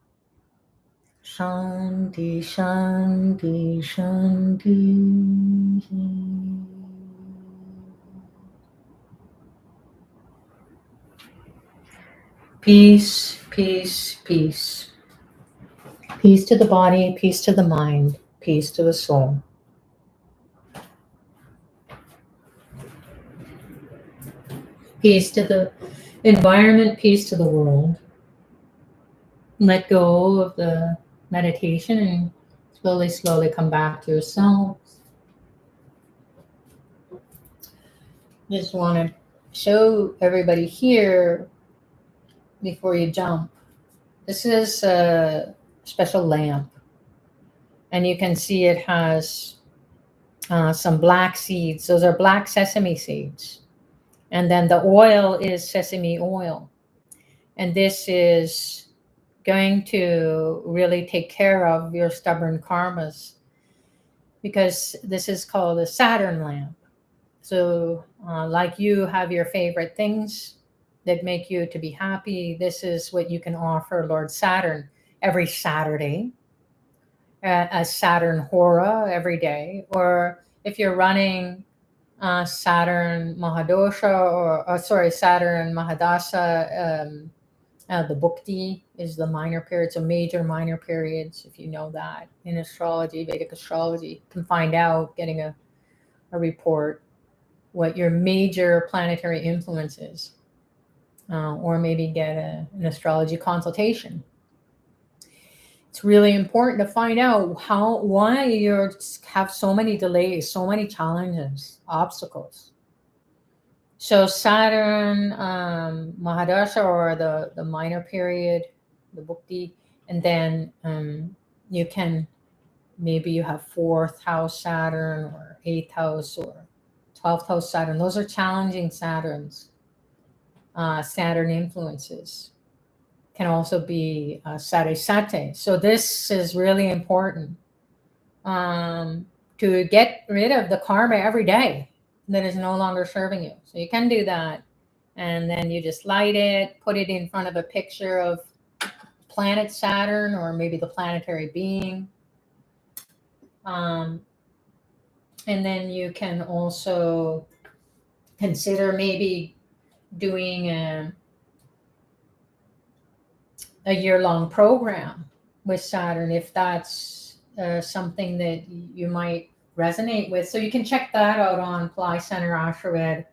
Shanti, Shanti, Shanti. Peace, peace, peace. Peace to the body, peace to the mind, peace to the soul. Peace to the environment, peace to the world. Let go of the meditation and slowly, slowly come back to yourselves. Just want to show everybody here before you jump. This is a special lamp, and you can see it has some black seeds. Those are black sesame seeds. And then the oil is sesame oil. And this is going to really take care of your stubborn karmas, because this is called a Saturn lamp. So like you have your favorite things that make you to be happy, this is what you can offer Lord Saturn every Saturday, a Saturn Hora every day. Or if you're running Saturn Mahadosha, Saturn Mahadasa, the Bhukti is the minor periods, so major minor periods, if you know that. In astrology, Vedic astrology, you can find out, getting a report, what your major planetary influence is. Or maybe get an astrology consultation. It's really important to find out why you have so many delays, so many challenges, obstacles. So Saturn Mahadasha, or the minor period, the Bhukti, and then you can, maybe you have 4th house Saturn, or 8th house, or 12th house Saturn. Those are challenging Saturns. Saturn influences can also be Sate. So this is really important to get rid of the karma every day that is no longer serving you. So you can do that. And then you just light it, put it in front of a picture of planet Saturn, or maybe the planetary being. And then you can also consider maybe doing a year-long program with Saturn, if that's something that you might resonate with. So you can check that out on Pillai Center Ashravid.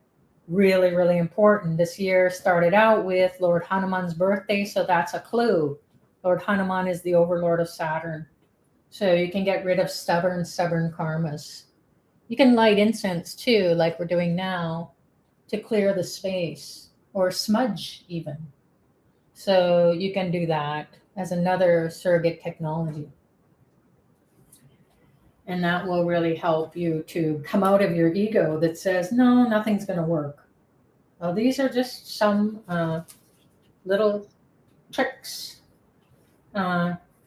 Really, really important. This year started out with Lord Hanuman's birthday, so that's a clue. Lord Hanuman is the overlord of Saturn. So you can get rid of stubborn karmas. You can light incense too, like we're doing now, to clear the space, or smudge even. So you can do that as another surrogate technology. And that will really help you to come out of your ego that says, no, nothing's going to work. Well, these are just some little tricks,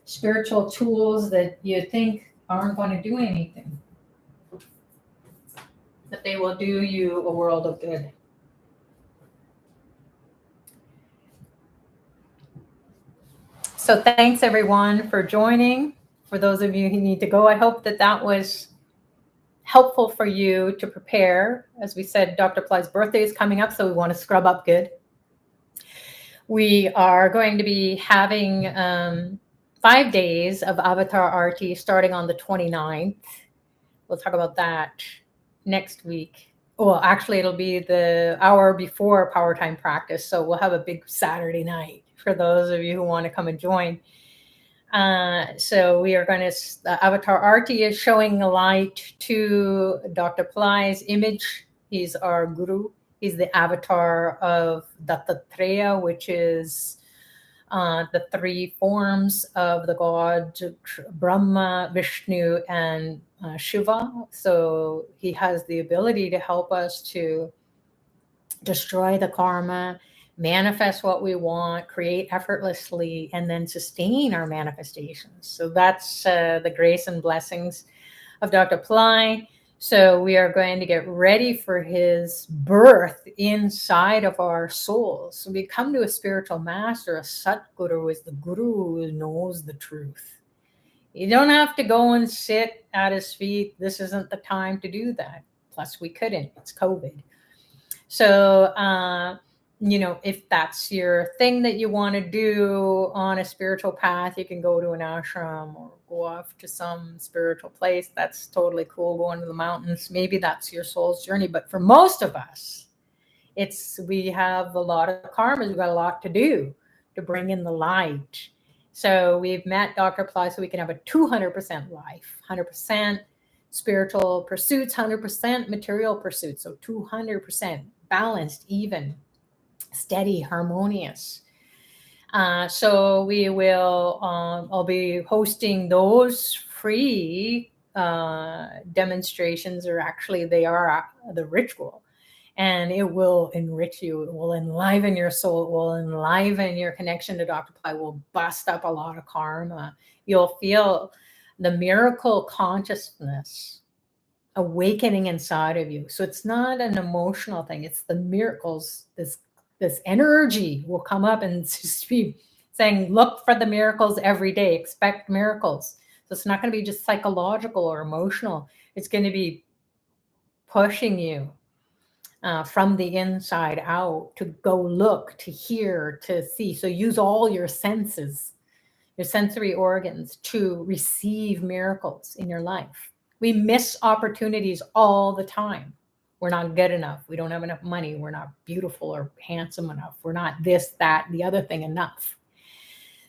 spiritual tools that you think aren't going to do anything, but they will do you a world of good. So thanks everyone for joining. For those of you who need to go, I hope that was helpful for you to prepare. As we said, Dr. Pillai's birthday is coming up, so we want to scrub up good. We are going to be having 5 days of Avatar Arti starting on the 29th. We'll talk about that next week. Well, actually, it'll be the hour before Powertime practice, so we'll have a big Saturday night for those of you who want to come and join. So we are going to, Avatar Arti is showing a light to Dr. Pillai's image. He's our guru. He's the avatar of Dattatreya, which is the 3 forms of the god Brahma, Vishnu, and Shiva. So he has the ability to help us to destroy the karma, manifest what we want, create effortlessly, and then sustain our manifestations. So that's the grace and blessings of Dr. Pillai. So we are going to get ready for his birth inside of our souls. So we come to a spiritual master, a Satguru is the guru who knows the truth. You don't have to go and sit at his feet. This isn't the time to do that. Plus, we couldn't. It's COVID. So, if that's your thing that you want to do on a spiritual path, you can go to an ashram or go off to some spiritual place. That's totally cool, going to the mountains. Maybe that's your soul's journey. But for most of us, we have a lot of karmas. We've got a lot to do to bring in the light. So we've met Dr. Pillai so we can have a 200% life, 100% spiritual pursuits, 100% material pursuits. So 200% balanced, even, steady, harmonious. So we will, I'll be hosting those free demonstrations, or actually they are the ritual. And it will enrich you. It will enliven your soul. It will enliven your connection to Dr. Pillai. Will bust up a lot of karma. You'll feel the miracle consciousness awakening inside of you. So it's not an emotional thing. It's the miracles. This energy will come up and just be saying, look for the miracles every day. Expect miracles. So it's not going to be just psychological or emotional. It's going to be pushing you from the inside out to go look, to hear, to see. So use all your senses, your sensory organs, to receive miracles in your life. We miss opportunities all the time. We're not good enough. We don't have enough money. We're not beautiful or handsome enough. We're not this, that, the other thing enough.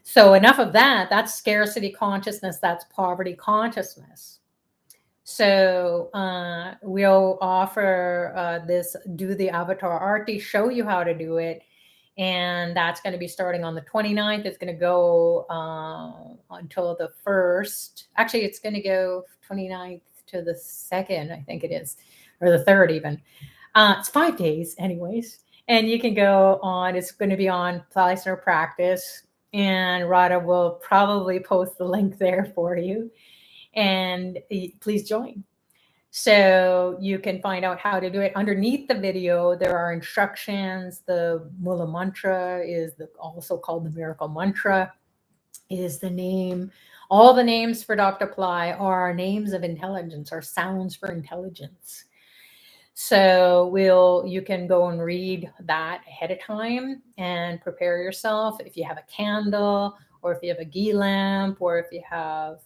So enough of that. That's scarcity consciousness. That's poverty consciousness. So we'll offer this, do the avatar arti, show you how to do it. And that's going to be starting on the 29th. It's going to go until the 1st. Actually, it's going to go 29th to the 2nd, I think it is, or the 3rd even. It's 5 days anyways. And you can go on, it's going to be on Pillai Center Practice. And Radha will probably post the link there for you. And please join. So you can find out how to do it. Underneath the video, there are instructions. The Mullah Mantra is also called the Miracle Mantra, is the name. All the names for Dr. Pillai are names of intelligence, or sounds for intelligence. So you can go and read that ahead of time and prepare yourself. If you have a candle, or if you have a ghee lamp, or if you have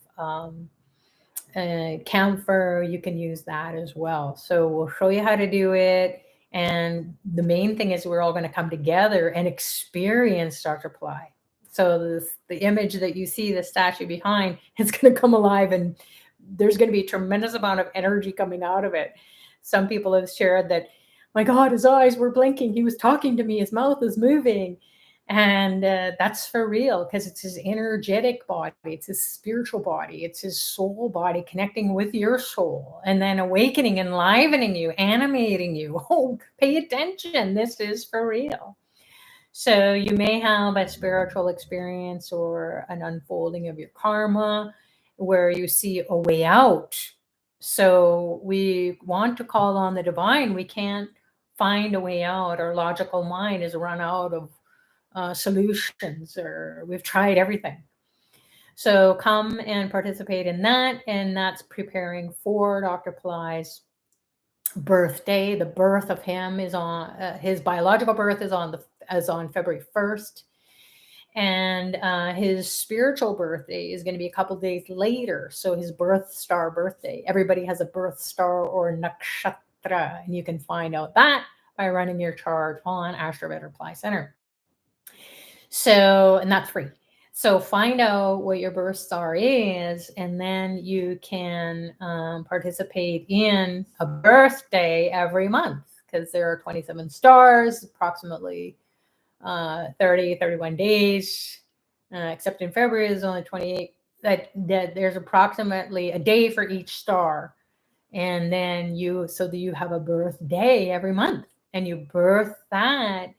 camphor, you can use that as well. So we'll show you how to do it. And the main thing is we're all going to come together and experience Dr. Pillai. So the image that you see, the statue behind, is going to come alive, and there's going to be a tremendous amount of energy coming out of it. Some people have shared that, my God, his eyes were blinking. He was talking to me. His mouth is moving. And that's for real, because it's his energetic body, it's his spiritual body, it's his soul body connecting with your soul, and then awakening, enlivening you, animating you. Oh, pay attention. This is for real. So you may have a spiritual experience or an unfolding of your karma where you see a way out. So we want to call on the divine. We can't find a way out. Our logical mind is run out of solutions, or we've tried everything. So come and participate in that, and that's preparing for Dr. Pillai's birthday. The birth of him is on his biological birth is on February 1st, and his spiritual birthday is going to be a couple days later. So his birth star birthday. Everybody has a birth star or nakshatra, and you can find out that by running your chart on Astro Pillai Center. So, and that's free. So find out what your birth star is, and then you can participate in a birthday every month, because there are 27 stars, approximately 31 days, except in February is only 28. That there's approximately a day for each star. And then you have a birthday every month, and you birth that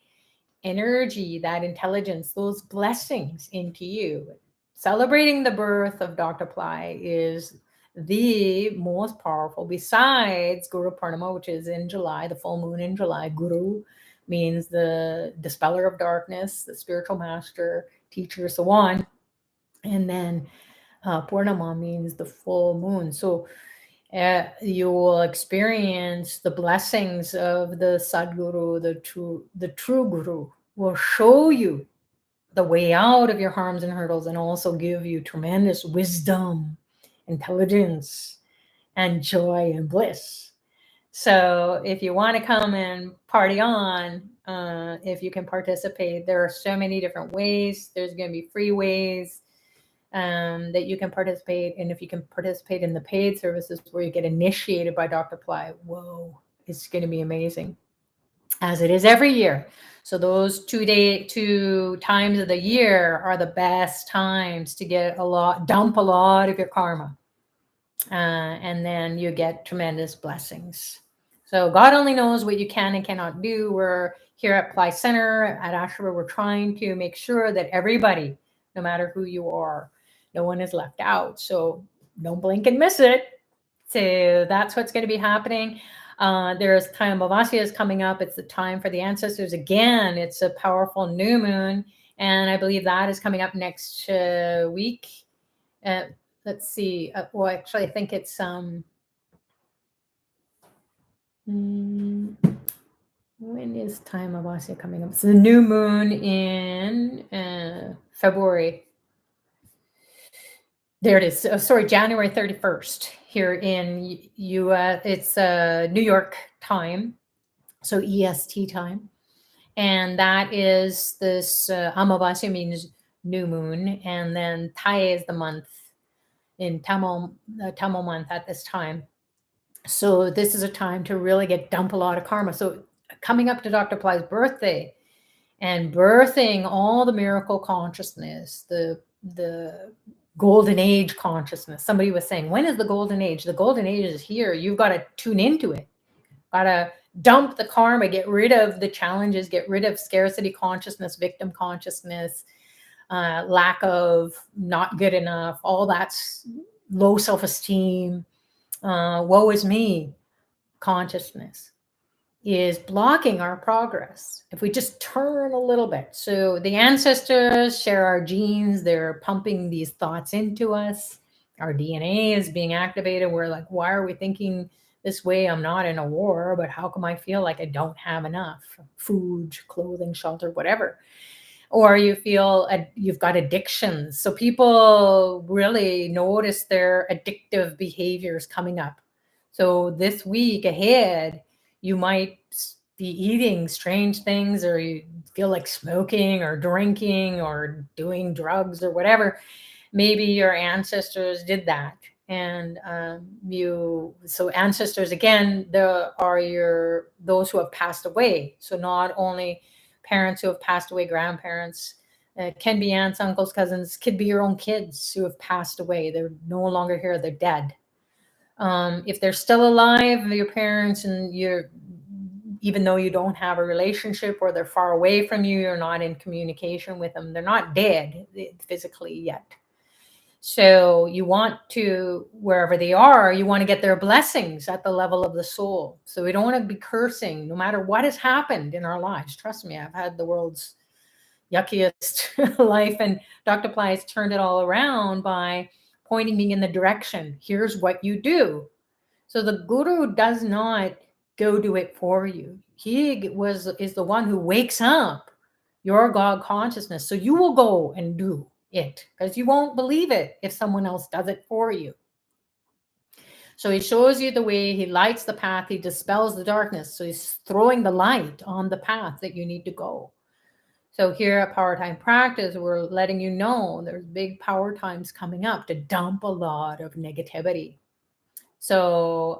energy, that intelligence, those blessings into you. Celebrating the birth of Dr. Pillai is the most powerful, besides Guru Purnima, which is in July, the full moon in July. Guru means the dispeller of darkness, the spiritual master, teacher, so on. And then Purnama means the full moon. So you will experience the blessings of the Sadguru, the true Guru, will show you the way out of your harms and hurdles, and also give you tremendous wisdom, intelligence, and joy and bliss. So if you want to come and party on, if you can participate, there are so many different ways. There's going to be free ways that you can participate. And if you can participate in the paid services where you get initiated by Dr. Pillai, whoa, it's going to be amazing, as it is every year. So those 2 times of the year are the best times to dump a lot of your karma. And then you get tremendous blessings. So God only knows what you can and cannot do. We're here at Pillai Center at Ashura. We're trying to make sure that everybody, no matter who you are, no one is left out. So don't blink and miss it. So that's what's going to be happening. There's time of Asya is coming up. It's the time for the ancestors. Again, it's a powerful new moon. And I believe that is coming up next week. Let's see. Well, actually, I think it's when is time of Asya coming up? It's the new moon in February. There it is. Sorry, January 31st here in US. It's New York time, so EST time. And that is this Amavasya means new moon. And then Thai is the month in Tamil month at this time. So this is a time to really dump a lot of karma. So coming up to Dr. Pillai's birthday and birthing all the miracle consciousness, the golden age consciousness. Somebody was saying, when is the golden age? The golden age is here. You've got to tune into it. Got to dump the karma, get rid of the challenges, get rid of scarcity consciousness, victim consciousness, lack of not good enough, all that's low self-esteem, woe is me consciousness is blocking our progress. If we just turn a little bit. So the ancestors share our genes. They're pumping these thoughts into us. Our DNA is being activated. We're like, why are we thinking this way? I'm not in a war, but how come I feel like I don't have enough food, clothing, shelter, whatever? Or you feel you've got addictions. So people really notice their addictive behaviors coming up. So this week ahead, you might be eating strange things, or you feel like smoking or drinking or doing drugs or whatever. Maybe your ancestors did that. And so ancestors, again, there are those who have passed away. So not only parents who have passed away, grandparents, can be aunts, uncles, cousins, could be your own kids who have passed away. They're no longer here, they're dead. If they're still alive, your parents, and even though you don't have a relationship or they're far away from you, you're not in communication with them, they're not dead physically yet. So you want to, wherever they are, you want to get their blessings at the level of the soul. So we don't want to be cursing no matter what has happened in our lives. Trust me, I've had the world's yuckiest life, and Dr. Pillai has turned it all around by pointing me in the direction. Here's what you do. So the guru does not go do it for you. He is the one who wakes up your God consciousness. So you will go and do it, because you won't believe it if someone else does it for you. So he shows you the way, he lights the path, he dispels the darkness. So he's throwing the light on the path that you need to go. So here at Powertime Practice, we're letting you know there's big power times coming up to dump a lot of negativity. So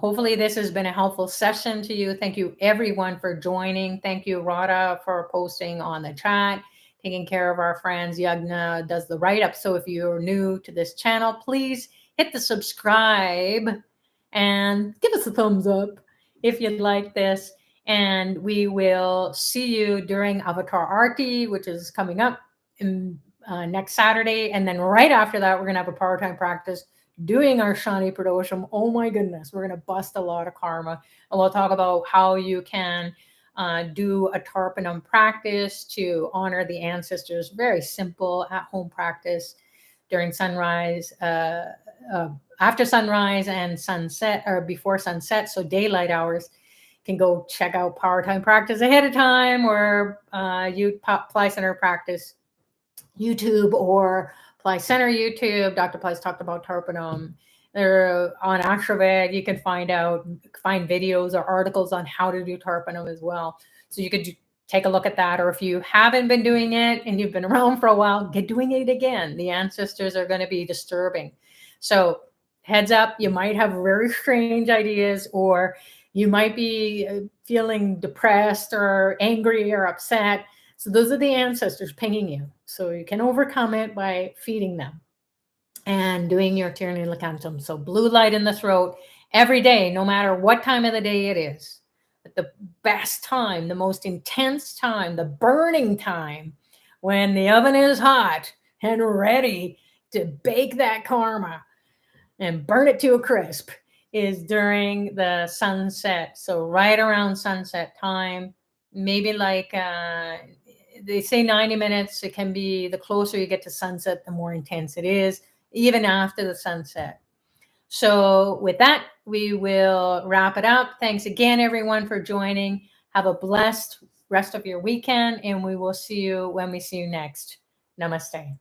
hopefully this has been a helpful session to you. Thank you everyone for joining. Thank you, Radha, for posting on the chat, taking care of our friends. Yagna does the write-up. So if you're new to this channel, please hit the subscribe and give us a thumbs up if you'd like this. And we will see you during Avatar Arti, which is coming up next Saturday. And then right after that, we're going to have a Powertime Practice doing our Ashani Pradosham. Oh my goodness, we're going to bust a lot of karma. And we'll talk about how you can do a Tarpanam practice to honor the ancestors. Very simple at-home practice during sunrise, after sunrise and sunset, or before sunset, so daylight hours. Can go check out Powertime Practice ahead of time, or Pillai Center Practice YouTube, or Pillai Center YouTube. Dr. Pillai's talked about Tarpanam. They're on Ashraved. You can find videos or articles on how to do Tarpanam as well. So you could take a look at that. Or if you haven't been doing it and you've been around for a while, get doing it again. The ancestors are going to be disturbing. So heads up, you might have very strange ideas, or you might be feeling depressed or angry or upset. So those are the ancestors pinging you. So you can overcome it by feeding them and doing your Tirni Lakantam. So blue light in the throat every day, no matter what time of the day it is. At the best time, the most intense time, the burning time, when the oven is hot and ready to bake that karma and burn it to a crisp, is during the sunset. So right around sunset time, maybe like they say 90 minutes. It can be, the closer you get to sunset, the more intense it is, even after the sunset. So with that, we will wrap it up. Thanks again, everyone, for joining. Have a blessed rest of your weekend, and we will see you when we see you next. Namaste.